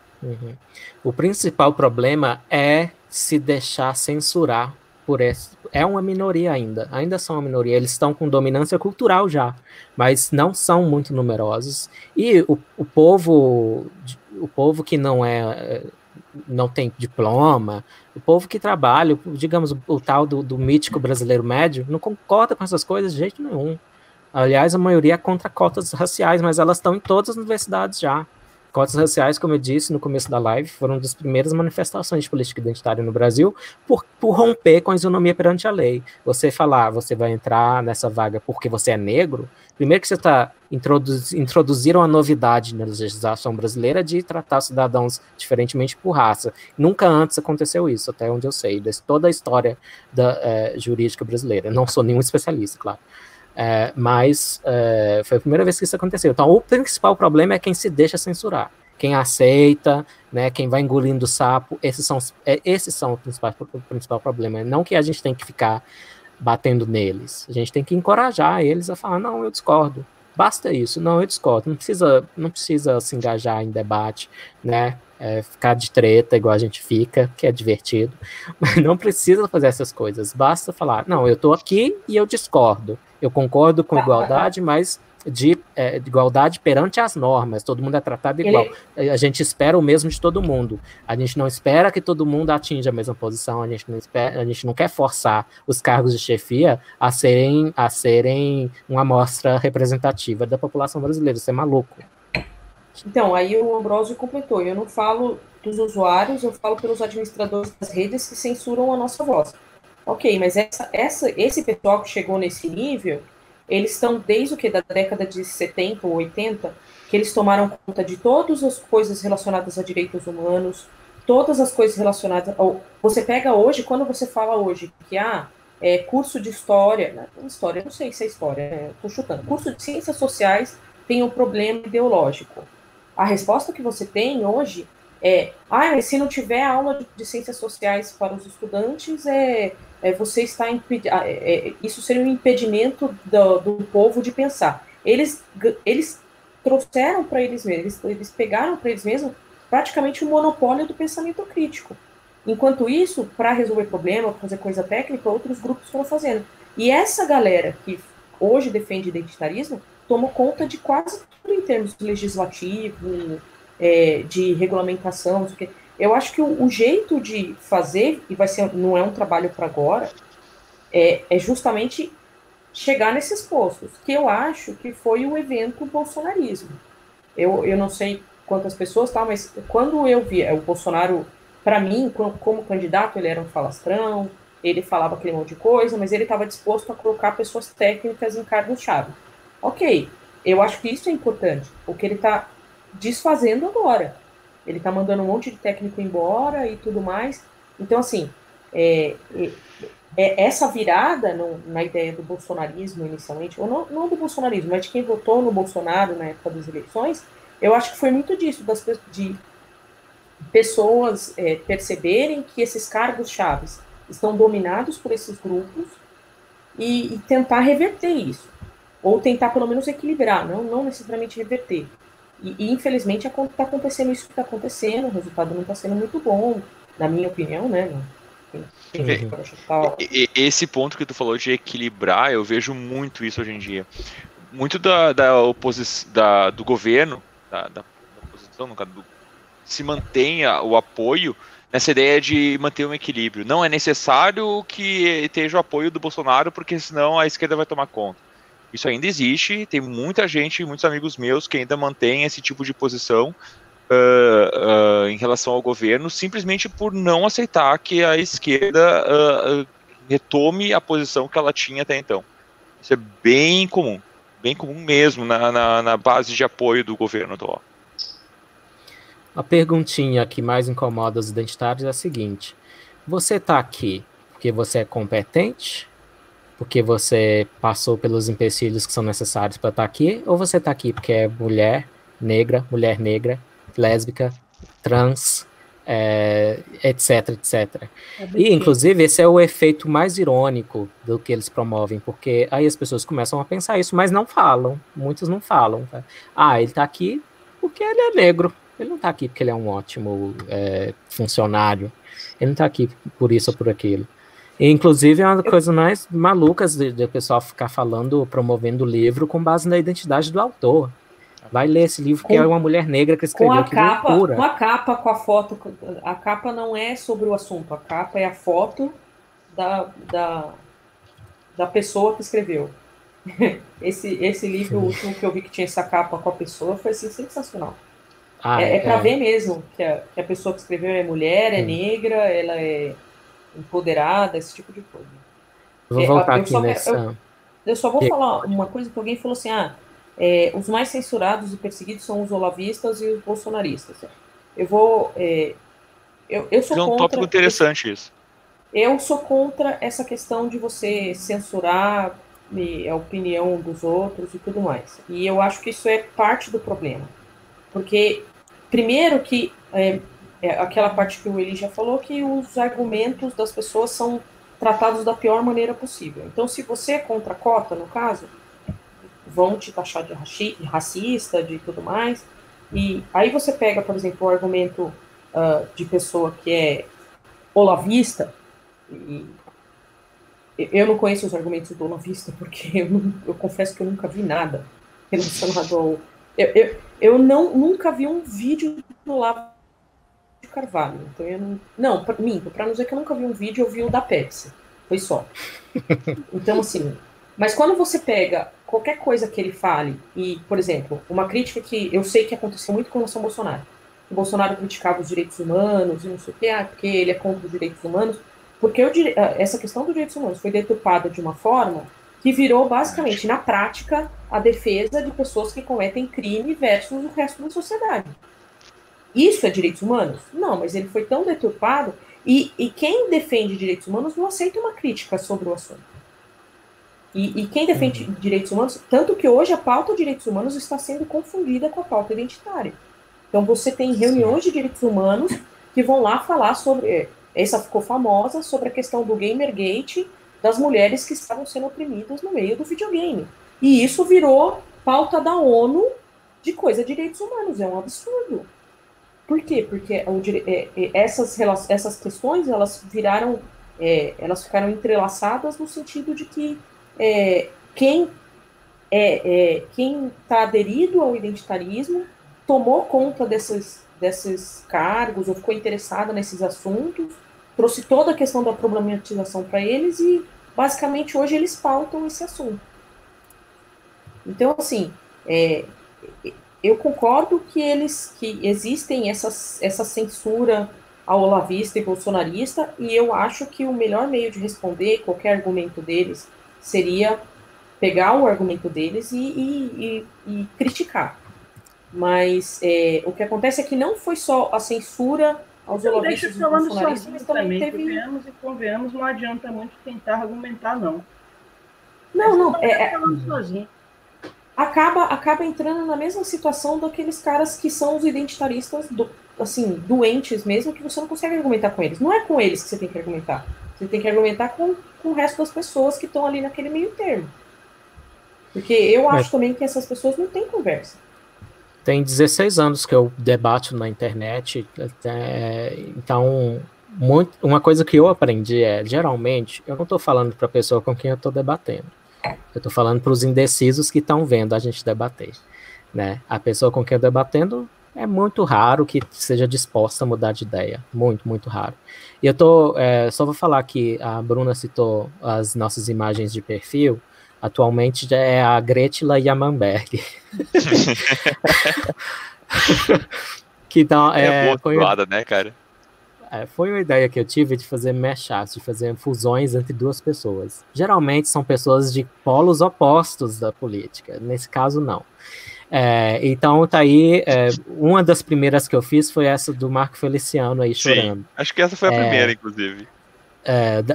O principal problema é se deixar censurar por esse. É uma minoria ainda são uma minoria, eles estão com dominância cultural já, mas não são muito numerosos, e o povo que não tem diploma, o povo que trabalha, digamos, o tal do mítico brasileiro médio, não concorda com essas coisas de jeito nenhum. Aliás, a maioria é contra cotas raciais, mas elas estão em todas as universidades já. Cotas raciais, como eu disse no começo da live, foram uma das primeiras manifestações de política identitária no Brasil por romper com a isonomia perante a lei. Você falar, você vai entrar nessa vaga porque você é negro, primeiro que você está introduziram a novidade na legislação brasileira de tratar cidadãos diferentemente por raça. Nunca antes aconteceu isso, até onde eu sei, de toda a história da jurídica brasileira. Não sou nenhum especialista, claro. Mas foi a primeira vez que isso aconteceu. Então, o principal problema é quem se deixa censurar, quem aceita, né, quem vai engolindo o sapo. Esses são o principal problema. Não que a gente tem que ficar batendo neles, a gente tem que encorajar eles a falar, não, eu discordo, basta isso, não, eu discordo, não precisa se engajar em debate, né, ficar de treta igual a gente fica, que é divertido, mas não precisa fazer essas coisas, basta falar, não, eu tô aqui e eu discordo, eu concordo com igualdade, mas de igualdade perante as normas, todo mundo é tratado igual. A gente espera o mesmo de todo mundo. A gente não espera que todo mundo atinja a mesma posição, a gente não quer forçar os cargos de chefia a serem uma amostra representativa da população brasileira. Isso é maluco. Então, aí o Ambrósio completou. Eu não falo dos usuários, eu falo pelos administradores das redes que censuram a nossa voz. Ok, mas esse pessoal que chegou nesse nível, eles estão desde o que? Da década de 70 ou 80, que eles tomaram conta de todas as coisas relacionadas a direitos humanos, todas as coisas relacionadas você pega hoje, quando você fala hoje que curso de história, não sei se é história, estou chutando, curso de ciências sociais tem um problema ideológico. A resposta que você tem hoje mas se não tiver aula de ciências sociais para os estudantes, você está isso seria um impedimento do povo de pensar. Eles trouxeram para eles mesmos, eles pegaram para eles mesmos praticamente o monopólio do pensamento crítico. Enquanto isso, para resolver problema, fazer coisa técnica, outros grupos foram fazendo. E essa galera que hoje defende identitarismo tomou conta de quase tudo em termos legislativos, de regulamentação. Eu acho que o jeito de fazer, e não é um trabalho para agora, é justamente chegar nesses postos, que eu acho que foi o evento bolsonarismo. Eu não sei quantas pessoas, mas quando eu vi o Bolsonaro, para mim, como candidato, ele era um falastrão, ele falava aquele monte de coisa, mas ele estava disposto a colocar pessoas técnicas em cargos-chave. Ok, eu acho que isso é importante, porque ele está desfazendo agora. Ele está mandando um monte de técnico embora e tudo mais. Então, assim, essa virada na ideia do bolsonarismo inicialmente, ou não do bolsonarismo, mas de quem votou no Bolsonaro na época das eleições, eu acho que foi muito disso, de pessoas perceberem que esses cargos-chave estão dominados por esses grupos e tentar reverter isso. Ou tentar, pelo menos, equilibrar, não necessariamente reverter. E infelizmente, está acontecendo isso que está acontecendo, o resultado não está sendo muito bom, na minha opinião, né? Esse ponto que tu falou de equilibrar, eu vejo muito isso hoje em dia. Muito da oposição, do governo, da oposição, no caso, se mantenha o apoio nessa ideia de manter um equilíbrio. Não é necessário que esteja o apoio do Bolsonaro, porque senão a esquerda vai tomar conta. Isso ainda existe, tem muita gente, muitos amigos meus que ainda mantêm esse tipo de posição em relação ao governo, simplesmente por não aceitar que a esquerda retome a posição que ela tinha até então. Isso é bem comum mesmo na base de apoio do governo atual. A perguntinha que mais incomoda os identitários é a seguinte: você está aqui porque você é competente? Porque você passou pelos empecilhos que são necessários para estar aqui, ou você está aqui porque é mulher negra, lésbica, trans, etc, etc. E, inclusive, esse é o efeito mais irônico do que eles promovem, porque aí as pessoas começam a pensar isso, mas não falam, muitos não falam. Tá? Ele está aqui porque ele é negro, ele não está aqui porque ele é um ótimo funcionário, ele não está aqui por isso ou por aquilo. E, inclusive, é uma das coisas mais malucas de pessoal ficar falando, promovendo o livro com base na identidade do autor. Vai ler esse livro que é uma mulher negra que escreveu, que loucura. Com a capa, com a foto, a capa não é sobre o assunto, a capa é a foto da pessoa que escreveu. Esse livro, o último que eu vi que tinha essa capa com a pessoa, foi assim, sensacional. É para ver mesmo que a pessoa que escreveu é mulher, é negra, ela é empoderada, esse tipo de coisa. Vou voltar aqui nessa... Eu só vou falar uma coisa que alguém falou assim, os mais censurados e perseguidos são os olavistas e os bolsonaristas. Eu vou... eu sou contra... É um tópico interessante isso. Eu sou contra essa questão de você censurar a opinião dos outros e tudo mais. E eu acho que isso é parte do problema. Porque, primeiro que, aquela parte que o Eli já falou, que os argumentos das pessoas são tratados da pior maneira possível. Então, se você é contra a cota, no caso, vão te taxar de racista, de tudo mais. E aí você pega, por exemplo, o argumento de pessoa que é olavista. E eu não conheço os argumentos do olavista, porque eu confesso que eu nunca vi nada relacionado ao... Eu nunca vi um vídeo do Olavo de Carvalho. Então eu não... minto, para não dizer que eu nunca vi um vídeo, eu vi o da Pepsi. Foi só. Então, assim... Mas quando você pega qualquer coisa que ele fale, e, por exemplo, uma crítica que eu sei que aconteceu muito com relação ao Bolsonaro. O Bolsonaro criticava os direitos humanos, e não sei o que, porque ele é contra os direitos humanos. Porque essa questão dos direitos humanos foi deturpada de uma forma que virou, basicamente, na prática, a defesa de pessoas que cometem crime versus o resto da sociedade. Isso é direitos humanos? Não, mas ele foi tão deturpado, e quem defende direitos humanos não aceita uma crítica sobre o assunto. E quem defende direitos humanos, tanto que hoje a pauta de direitos humanos está sendo confundida com a pauta identitária. Então você tem reuniões de direitos humanos que vão lá falar sobre... Essa ficou famosa sobre a questão do Gamergate, das mulheres que estavam sendo oprimidas no meio do videogame. E isso virou pauta da ONU de coisa de direitos humanos. É um absurdo. Por quê? Porque essas questões, elas viraram... elas ficaram entrelaçadas no sentido de que quem está aderido ao identitarismo tomou conta desses cargos, ou ficou interessado nesses assuntos, trouxe toda a questão da problematização para eles e, basicamente, hoje eles pautam esse assunto. Então, assim, eu concordo que existem essa censura ao olavista e bolsonarista, e eu acho que o melhor meio de responder qualquer argumento deles seria pegar o argumento deles e criticar. Mas o que acontece é que não foi só a censura aos olavistas e bolsonaristas, mas também teve... Venhamos e convenhamos, não adianta muito tentar argumentar, não. Não. Acaba entrando na mesma situação daqueles caras que são os identitaristas, assim, doentes mesmo, que você não consegue argumentar com eles. Não é com eles que você tem que argumentar. Você tem que argumentar com o resto das pessoas que estão ali naquele meio termo. Porque eu acho também que essas pessoas não têm conversa. Tem 16 anos que eu debato na internet, então uma coisa que eu aprendi geralmente, eu não estou falando para a pessoa com quem eu estou debatendo, eu estou falando para os indecisos que estão vendo a gente debater, né? A pessoa com quem eu estou debatendo é muito raro que seja disposta a mudar de ideia, muito, muito raro. E eu só vou falar que a Bruna citou as nossas imagens de perfil. Atualmente já é a Gretla Yamamberg. Que então, boa doada, né, cara? Foi uma ideia que eu tive de fazer mashups, de fazer fusões entre duas pessoas. Geralmente são pessoas de polos opostos da política. Nesse caso, não. Então, tá aí. Uma das primeiras que eu fiz foi essa do Marco Feliciano aí chorando. Sim, acho que essa foi a primeira, inclusive.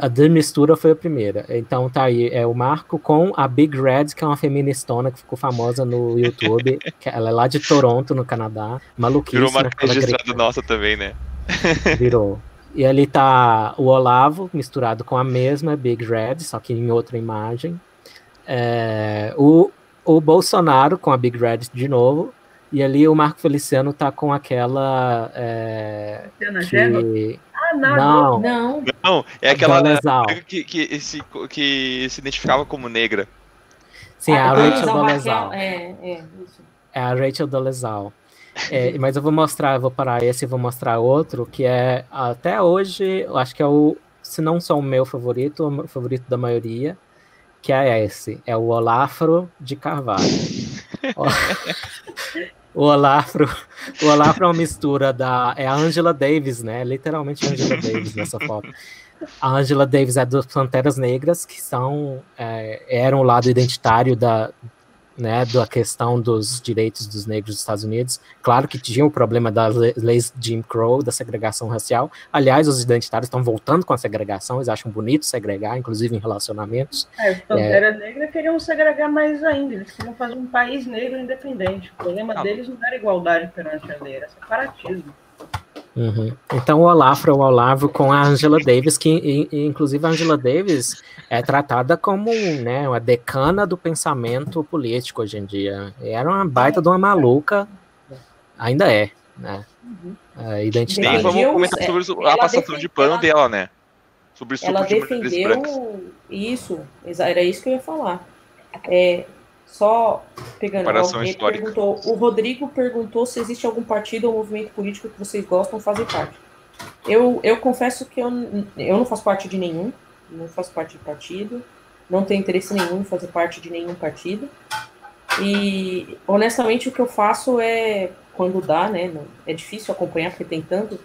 A de mistura foi a primeira. Então tá aí, o Marco com a Big Red, que é uma feministona que ficou famosa no YouTube. Que ela é lá de Toronto, no Canadá. Maluquíssima. Virou marca registrada nossa também, né? Virou. E ali tá o Olavo misturado com a mesma Big Red, só que em outra imagem. O Bolsonaro com a Big Red de novo. E ali o Marco Feliciano tá com aquela... Não, é aquela que se identificava como negra. Sim, a Rachel Dolezal. Isso. É a Rachel Dolezal. Mas eu vou parar esse e vou mostrar outro, que até hoje, eu acho que se não só o meu favorito, o favorito da maioria, que é esse. É o Olafro de Carvalho. O Olafro é uma mistura é a Angela Davis, né? Literalmente a Angela Davis nessa foto. A Angela Davis é das Panteras Negras, que eram o lado identitário da questão dos direitos dos negros dos Estados Unidos. Claro que tinha o problema das leis Jim Crow, da segregação racial. Aliás, os identitários estão voltando com a segregação, eles acham bonito segregar, inclusive em relacionamentos. Os Panteras Negras queriam segregar mais ainda, eles queriam fazer um país negro independente. O problema deles não era igualdade perante a lei, era separatismo. Uhum. Então o Olavo com a Angela Davis, que inclusive a Angela Davis é tratada como uma decana do pensamento político hoje em dia. Era uma baita de uma maluca, ainda é, né? Identitária. Nem vamos comentar sobre a passação de pano dela, né? Sobre ela defendeu isso, era isso que eu ia falar. Só pegando, o Rodrigo perguntou se existe algum partido ou movimento político que vocês gostam de fazer parte. Eu confesso que eu não faço parte de nenhum, não faço parte de partido, não tenho interesse nenhum em fazer parte de nenhum partido. E, honestamente, o que eu faço quando dá, né, é difícil acompanhar porque tem tanto,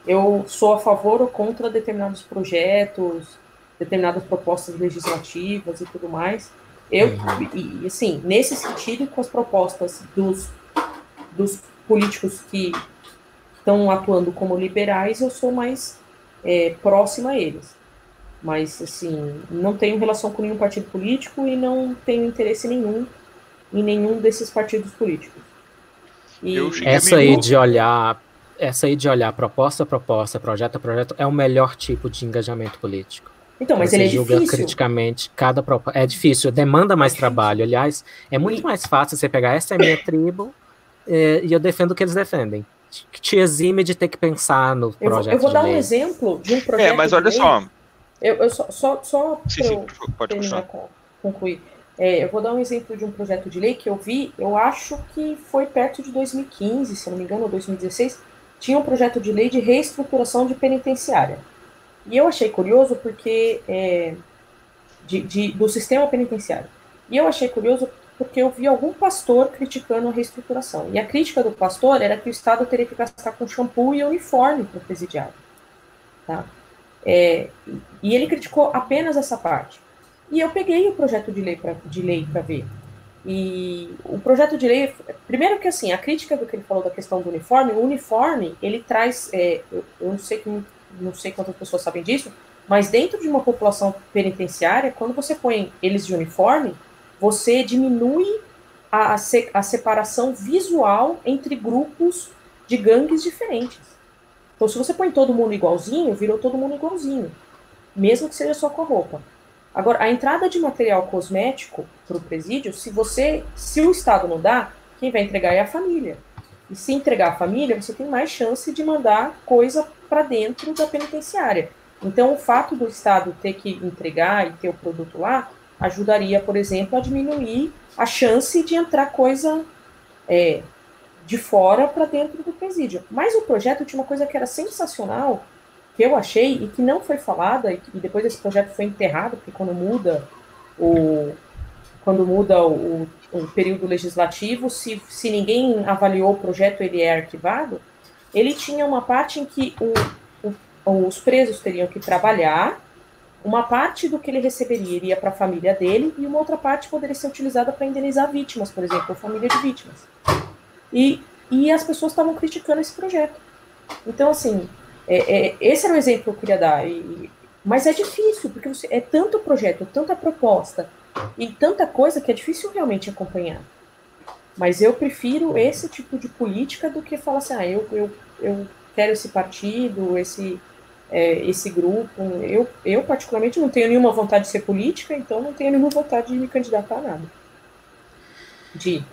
eu sou a favor ou contra determinados projetos, determinadas propostas legislativas e tudo mais. E assim, nesse sentido, com as propostas dos políticos que estão atuando como liberais, eu sou mais próxima a eles. Mas, assim, não tenho relação com nenhum partido político e não tenho interesse nenhum em nenhum desses partidos políticos. Essa aí de olhar proposta a proposta, projeto a projeto, é o melhor tipo de engajamento político. Então, mas ele é difícil. Julga criticamente cada proposta. É difícil, demanda mais trabalho. Aliás, é muito mais fácil você pegar essa é minha tribo e eu defendo o que eles defendem. Te exime de ter que pensar no projeto. Eu vou dar um exemplo de um projeto. Mas olha só. Só para terminar, concluir. Eu vou dar um exemplo de um projeto de lei que eu vi, eu acho que foi perto de 2015, se não me engano, ou 2016, tinha um projeto de lei de reestruturação de penitenciária. E eu achei curioso porque do sistema penitenciário. E eu achei curioso porque eu vi algum pastor criticando a reestruturação. E a crítica do pastor era que o Estado teria que gastar com shampoo e uniforme para o presidiário. Tá? E ele criticou apenas essa parte. E eu peguei o projeto de lei para ver. E o projeto de lei, primeiro que assim, a crítica do que ele falou da questão do uniforme, o uniforme, ele traz, eu não sei quantas pessoas sabem disso, mas dentro de uma população penitenciária, quando você põe eles de uniforme, você diminui a separação visual entre grupos de gangues diferentes. Então, se você põe todo mundo igualzinho, virou todo mundo igualzinho, mesmo que seja só com a roupa. Agora, a entrada de material cosmético para o presídio, se o Estado não dá, quem vai entregar é a família. E se entregar a família, você tem mais chance de mandar coisa para dentro da penitenciária. Então, o fato do Estado ter que entregar e ter o produto lá, ajudaria, por exemplo, a diminuir a chance de entrar coisa de fora para dentro do presídio. Mas o projeto tinha uma coisa que era sensacional, que eu achei, e que não foi falada, e depois esse projeto foi enterrado, porque quando muda o período legislativo, se ninguém avaliou o projeto, ele é arquivado. Ele tinha uma parte em que os presos teriam que trabalhar, uma parte do que ele receberia iria para a família dele, e uma outra parte poderia ser utilizada para indenizar vítimas, por exemplo, a família de vítimas. E as pessoas estavam criticando esse projeto. Então, assim, esse era o exemplo que eu queria dar. Mas é difícil, porque é tanto projeto, tanta proposta, e tanta coisa que é difícil realmente acompanhar. Mas eu prefiro esse tipo de política do que falar assim, eu quero esse partido, esse grupo. Eu particularmente não tenho nenhuma vontade de ser política, então não tenho nenhuma vontade de me candidatar a nada. De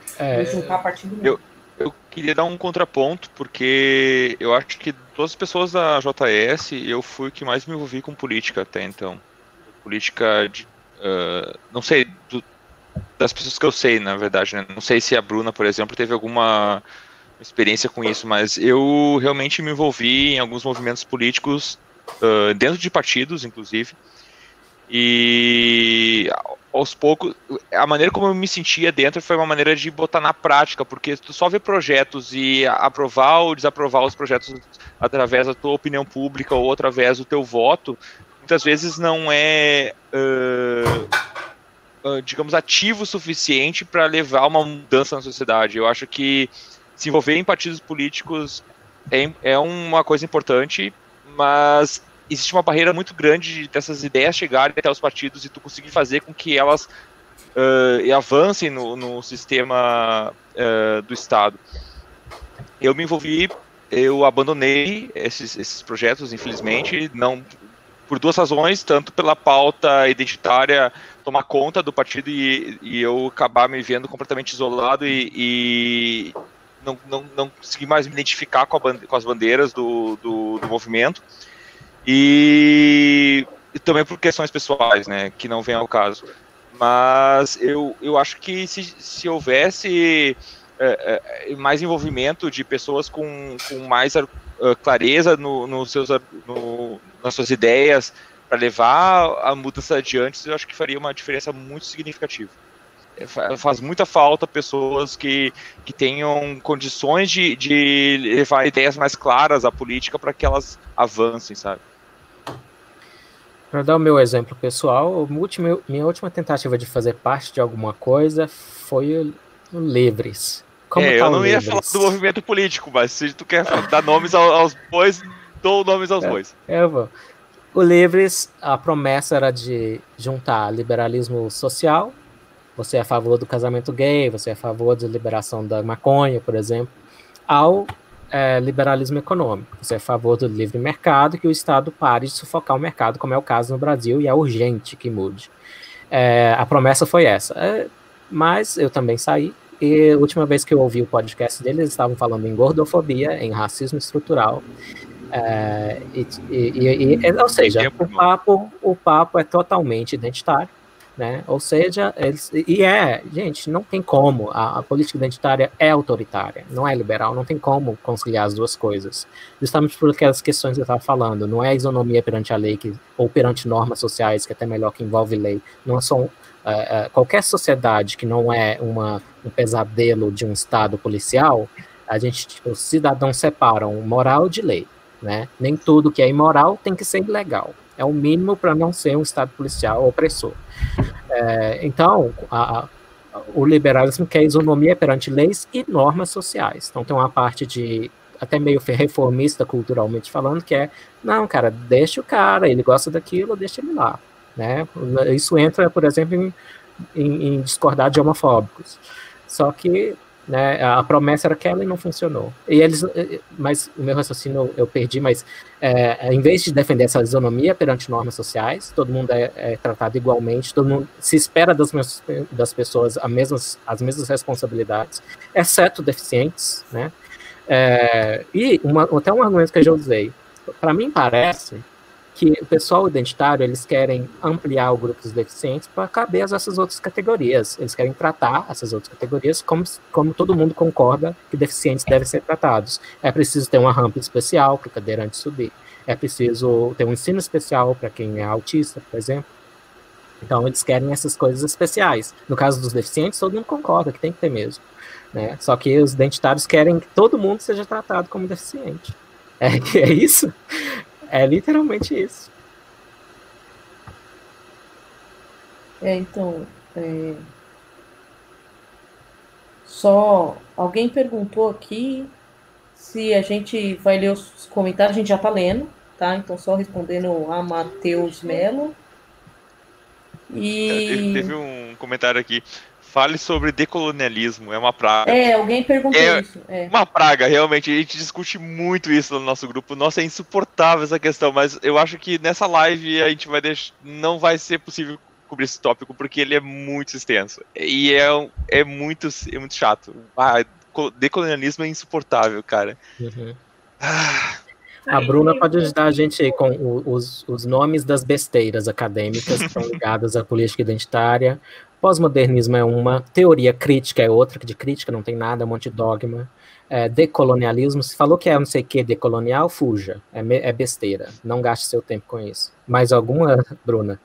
juntar partido nenhum. Eu queria dar um contraponto, porque eu acho que todas as pessoas da JS, eu fui o que mais me envolvi com política até então. Política de... não sei, das pessoas que eu sei, na verdade, né? Não sei se a Bruna, por exemplo, teve alguma experiência com isso, mas eu realmente me envolvi em alguns movimentos políticos, dentro de partidos, inclusive, E aos poucos, a maneira como eu me sentia dentro foi uma maneira de botar na prática, porque tu só vê projetos e aprovar ou desaprovar os projetos através da tua opinião pública ou através do teu voto, muitas vezes não é, digamos, ativo o suficiente para levar uma mudança na sociedade. Eu acho que se envolver em partidos políticos é uma coisa importante, mas existe uma barreira muito grande dessas ideias chegarem até os partidos e tu conseguir fazer com que elas avancem no sistema do Estado. Eu me envolvi, eu abandonei esses projetos, infelizmente, não por duas razões, tanto pela pauta identitária tomar conta do partido e eu acabar me vendo completamente isolado e não consegui mais me identificar com as bandeiras do movimento, e também por questões pessoais, né, que não vem ao caso. Mas eu acho que se houvesse mais envolvimento de pessoas com mais clareza nas suas ideias para levar a mudança adiante, eu acho que faria uma diferença muito significativa. Faz muita falta pessoas que tenham condições de levar ideias mais claras à política para que elas avancem, sabe? Para dar o meu exemplo pessoal, minha última tentativa de fazer parte de alguma coisa foi o Livres. Eu não ia falar do movimento político, mas se tu quer dar nomes aos bois, dou nomes aos bois. Eu vou. O Livres, a promessa era de juntar liberalismo social. Você é a favor do casamento gay, você é a favor da liberação da maconha, por exemplo, ao liberalismo econômico. Você é a favor do livre mercado, que o Estado pare de sufocar o mercado, como é o caso no Brasil, e é urgente que mude. A promessa foi essa. Mas eu também saí, e a última vez que eu ouvi o podcast deles, eles estavam falando em gordofobia, em racismo estrutural, ou seja, o papo é totalmente identitário, né? Ou seja, gente, não tem como, a política identitária é autoritária, não é liberal, não tem como conciliar as duas coisas, justamente por aquelas questões que eu estava falando, não é isonomia perante a lei, ou perante normas sociais, que é até melhor, que envolve lei, não são, qualquer sociedade que não é um pesadelo de um Estado policial, os cidadãos separam moral de lei, né? Nem tudo que é imoral tem que ser ilegal, é o mínimo para não ser um Estado policial opressor. Então, o liberalismo quer isonomia perante leis e normas sociais. Então, tem uma parte até meio reformista, culturalmente falando, que não, cara, deixa o cara, ele gosta daquilo, deixa ele lá. Né? Isso entra, por exemplo, em discordar de homofóbicos. Só que, né, a promessa era aquela e não funcionou. Mas o meu raciocínio eu perdi, mas em vez de defender essa isonomia perante normas sociais, todo mundo é tratado igualmente, todo mundo se espera das pessoas as mesmas responsabilidades, exceto deficientes, né? Até um argumento que eu já usei, para mim parece que o pessoal identitário, eles querem ampliar o grupo dos deficientes para caber essas outras categorias. Eles querem tratar essas outras categorias como todo mundo concorda que deficientes devem ser tratados. É preciso ter uma rampa especial para o cadeirante subir. É preciso ter um ensino especial para quem é autista, por exemplo. Então, eles querem essas coisas especiais. No caso dos deficientes, todo mundo concorda que tem que ter mesmo, né? Só que os identitários querem que todo mundo seja tratado como deficiente. É isso? É literalmente isso. Então, só alguém perguntou aqui se a gente vai ler os comentários, a gente já está lendo, tá? Então, só respondendo a Matheus Melo. Teve um comentário aqui. Fale sobre decolonialismo, é uma praga. Alguém perguntou isso. Uma praga, realmente. A gente discute muito isso no nosso grupo. Nossa, é insuportável essa questão, mas eu acho que nessa live a gente não vai ser possível cobrir esse tópico, porque ele é muito extenso. E é muito chato. Decolonialismo é insuportável, cara. Uhum. A Bruna pode ajudar a gente aí com os nomes das besteiras acadêmicas que estão ligadas à política identitária. Pós-modernismo é uma, teoria crítica é outra, que de crítica não tem nada, é um monte de dogma. Decolonialismo, se falou que é não sei o que decolonial, fuja, é besteira, não gaste seu tempo com isso. Mais alguma, Bruna?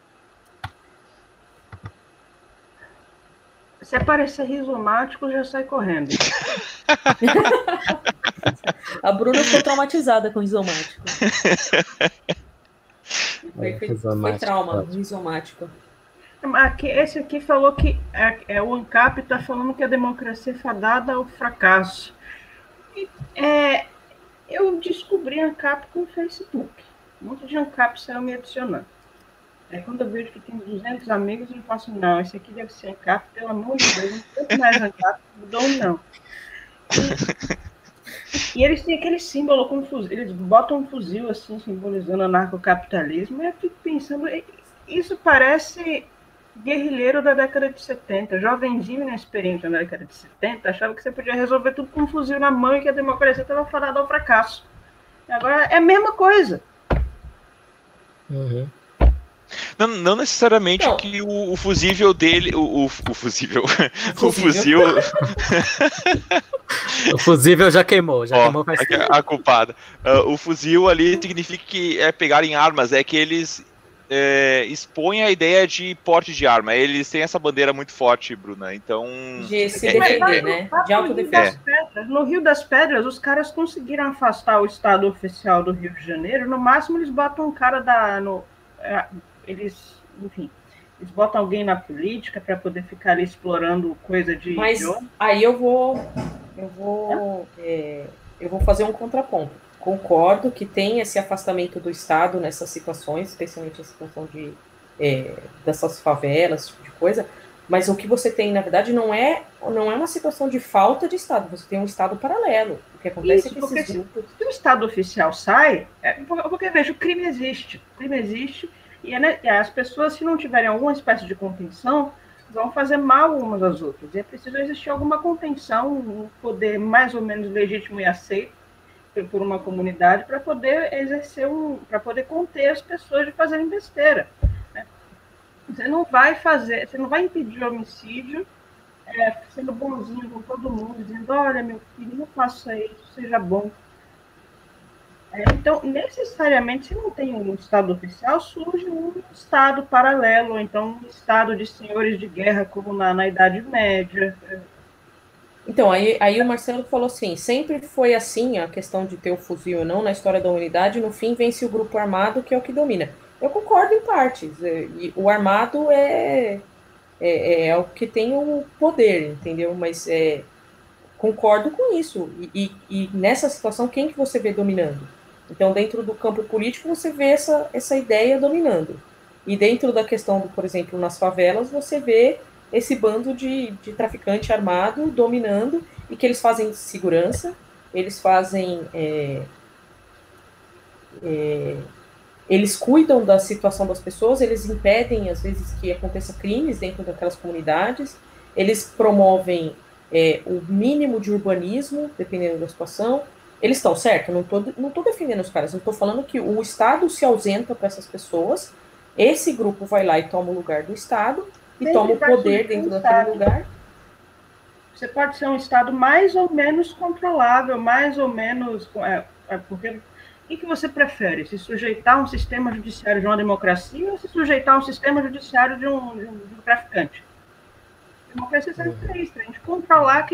Se aparecer rizomático, já sai correndo. A Bruna ficou traumatizada com rizomático. Foi trauma, rizomático. Esse aqui falou que o ANCAP está falando que a democracia é fadada ao fracasso. Eu descobri ANCAP com o Facebook. Um monte de ANCAP saiu me adicionando. Aí quando eu vejo que tem 200 amigos, eu faço, não, esse aqui deve ser ANCAP, pelo amor de Deus, não tanto mais ANCAP, mudou não. E eles têm aquele símbolo com fuzil, eles botam um fuzil assim, simbolizando anarcocapitalismo, e eu fico pensando, isso parece guerrilheiro da década de 70, jovenzinho inexperiente na década de 70, achava que você podia resolver tudo com um fuzil na mão e que a democracia estava fadada ao fracasso. E agora é a mesma coisa. Uhum. Não necessariamente que o fusível dele. O fusível. O fuzil. O fusível já queimou, faz tempo. A culpada. O fuzil ali significa que é pegarem armas, é que eles expõem a ideia de porte de arma. Eles têm essa bandeira muito forte, Bruna. Então. De se defender, né? De autodefesa. No Rio das Pedras, os caras conseguiram afastar o estado oficial do Rio de Janeiro. No máximo, eles botam um cara eles botam alguém na política para poder ficar ali explorando coisa de... Mas aí eu vou fazer um contraponto. Concordo que tem esse afastamento do Estado nessas situações, especialmente a situação dessas favelas, esse tipo de coisa, mas o que você tem, na verdade, não é uma situação de falta de Estado, você tem um Estado paralelo. O que acontece é que esses grupos... Se o Estado oficial sai, porque veja, o crime existe. E as pessoas, se não tiverem alguma espécie de contenção, vão fazer mal umas às outras. E é preciso existir alguma contenção, um poder mais ou menos legítimo e aceito por uma comunidade para poder para poder conter as pessoas de fazerem besteira. Né? Você não vai impedir o homicídio sendo bonzinho com todo mundo, dizendo, olha, meu filho, não faça isso, seja bom. Então, necessariamente, se não tem um Estado oficial, surge um Estado paralelo, ou então um Estado de senhores de guerra, como na Idade Média. Então, aí o Marcelo falou assim, sempre foi assim, a questão de ter o fuzil ou não na história da humanidade, no fim vence o grupo armado, que é o que domina. Eu concordo em partes, o armado é o que tem o poder, entendeu? Mas concordo com isso, e nessa situação, quem que você vê dominando? Então, dentro do campo político, você vê essa ideia dominando. E dentro da questão, por exemplo, nas favelas, você vê esse bando de traficante armado dominando, e que eles fazem segurança, eles fazem... eles cuidam da situação das pessoas, eles impedem, às vezes, que aconteça crimes dentro daquelas comunidades, eles promovem o mínimo de urbanismo, dependendo da situação. Eles estão certo? Não tô defendendo os caras, não estou falando que o Estado se ausenta para essas pessoas, esse grupo vai lá e toma o lugar do Estado, e toma o poder dentro daquele lugar. Você pode ser um Estado mais ou menos controlável, mais ou menos... porque o que você prefere? Se sujeitar a um sistema judiciário de uma democracia ou se sujeitar a um sistema judiciário de um traficante? A democracia serve para isso, para a gente controlar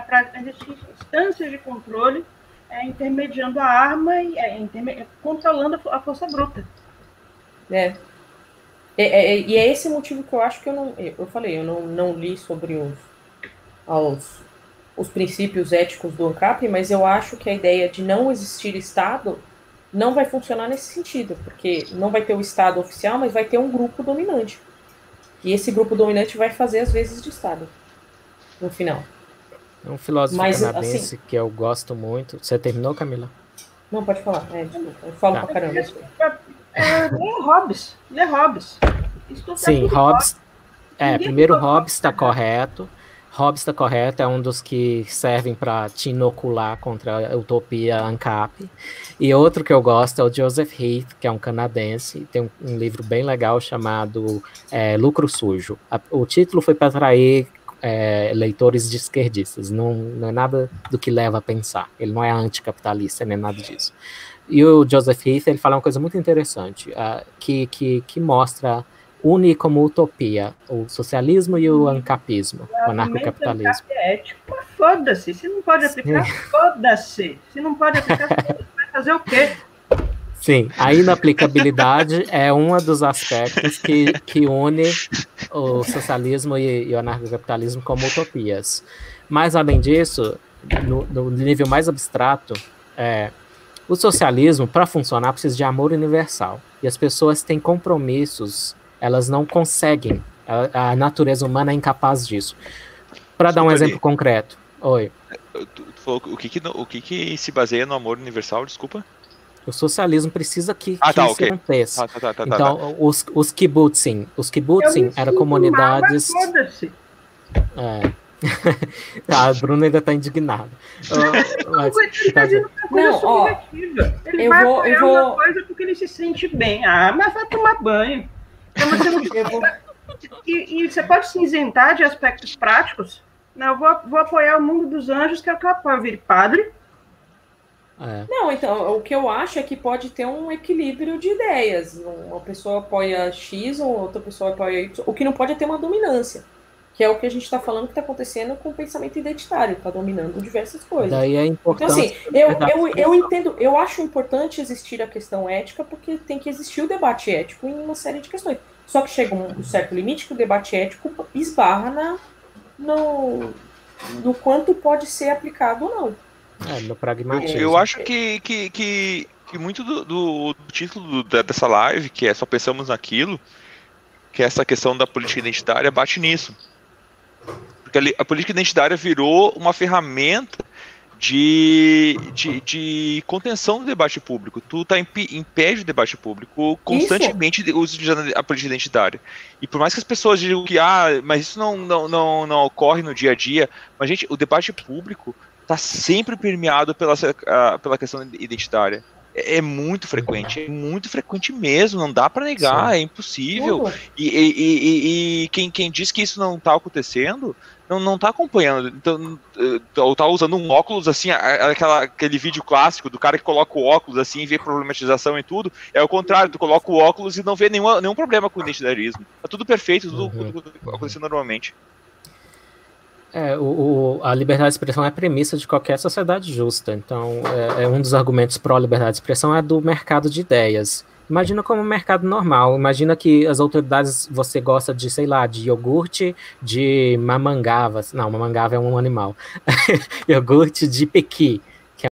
para existir instâncias de controle, intermediando a arma e controlando a força bruta. E é esse motivo que eu acho que eu não li sobre os princípios éticos do ANCAP, mas eu acho que a ideia de não existir Estado não vai funcionar nesse sentido, porque não vai ter o Estado oficial, mas vai ter um grupo dominante. E esse grupo dominante vai fazer as vezes de Estado, no final. É um filósofo canadense assim, que eu gosto muito. Você terminou, Camila? Não, pode falar. Desculpa, eu falo pra caramba. Lê Hobbes. Sim, Hobbes. Primeiro Hobbes está correto. Hobbes está correto, é um dos que servem para te inocular contra a utopia ANCAP. E outro que eu gosto é o Joseph Heath, que é um canadense, tem um livro bem legal chamado Lucro Sujo. O título foi para atrair leitores de esquerdistas, não é nada do que leva a pensar, ele não é anticapitalista, nem nada disso. E o Joseph Heath, ele fala uma coisa muito interessante, que mostra une como utopia o socialismo e o ancapismo, o anarcocapitalismo. É ético, mas foda-se. Se não pode aplicar, foda-se. Se não pode aplicar, vai fazer o quê? Sim, a inaplicabilidade é um dos aspectos que une o socialismo e o anarcocapitalismo como utopias. Mas, além disso, no nível mais abstrato, o socialismo, para funcionar, precisa de amor universal. E as pessoas têm compromissos, elas não conseguem. A natureza humana é incapaz disso. Para dar um exemplo concreto. Oi. Tu falou, o que se baseia no amor universal, desculpa? O socialismo precisa que isso aconteça. Então, os kibbutzim eram comunidades... A Bruna ainda está indignada. Ele está dizendo uma coisa subjetiva. Ele vai apoiar uma coisa porque ele se sente bem. Mas vai tomar banho. Então, você não... e você pode se isentar de aspectos práticos. Não, eu vou apoiar o mundo dos anjos, que é o que eu apoio. Vire padre. Não, então, o que eu acho é que pode ter um equilíbrio de ideias. Uma pessoa apoia X, ou outra pessoa apoia Y. O que não pode é ter uma dominância, que é o que a gente está falando que está acontecendo com o pensamento identitário, está dominando diversas coisas. Daí é importante. Então, assim, eu entendo, eu acho importante existir a questão ética, porque tem que existir o debate ético em uma série de questões. Só que chega um certo limite que o debate ético esbarra no quanto pode ser aplicado ou não. No pragmatismo. Eu acho que muito do título dessa live, que é Só Pensamos Naquilo, que é essa questão da política identitária, bate nisso. Porque a política identitária virou uma ferramenta de contenção do debate público. Tu impede o debate público constantemente o uso da política identitária. E por mais que as pessoas digam que mas isso não ocorre no dia a dia, mas, gente, o debate público está sempre permeado pela questão identitária. É muito frequente mesmo, não dá para negar, é impossível. E quem diz que isso não está acontecendo, não está acompanhando. Então, tá usando um óculos, assim, aquele vídeo clássico do cara que coloca o óculos assim e vê problematização e tudo. É o contrário, tu coloca o óculos e não vê nenhum problema com o identitarismo. Tá tudo perfeito, tudo acontecendo normalmente. A liberdade de expressão é a premissa de qualquer sociedade justa. Então, um dos argumentos pró-liberdade de expressão é do mercado de ideias. Imagina como um mercado normal. Imagina que as autoridades, você gosta de, sei lá, de iogurte de mamangava. Não, mamangava é um animal. Iogurte de pequi.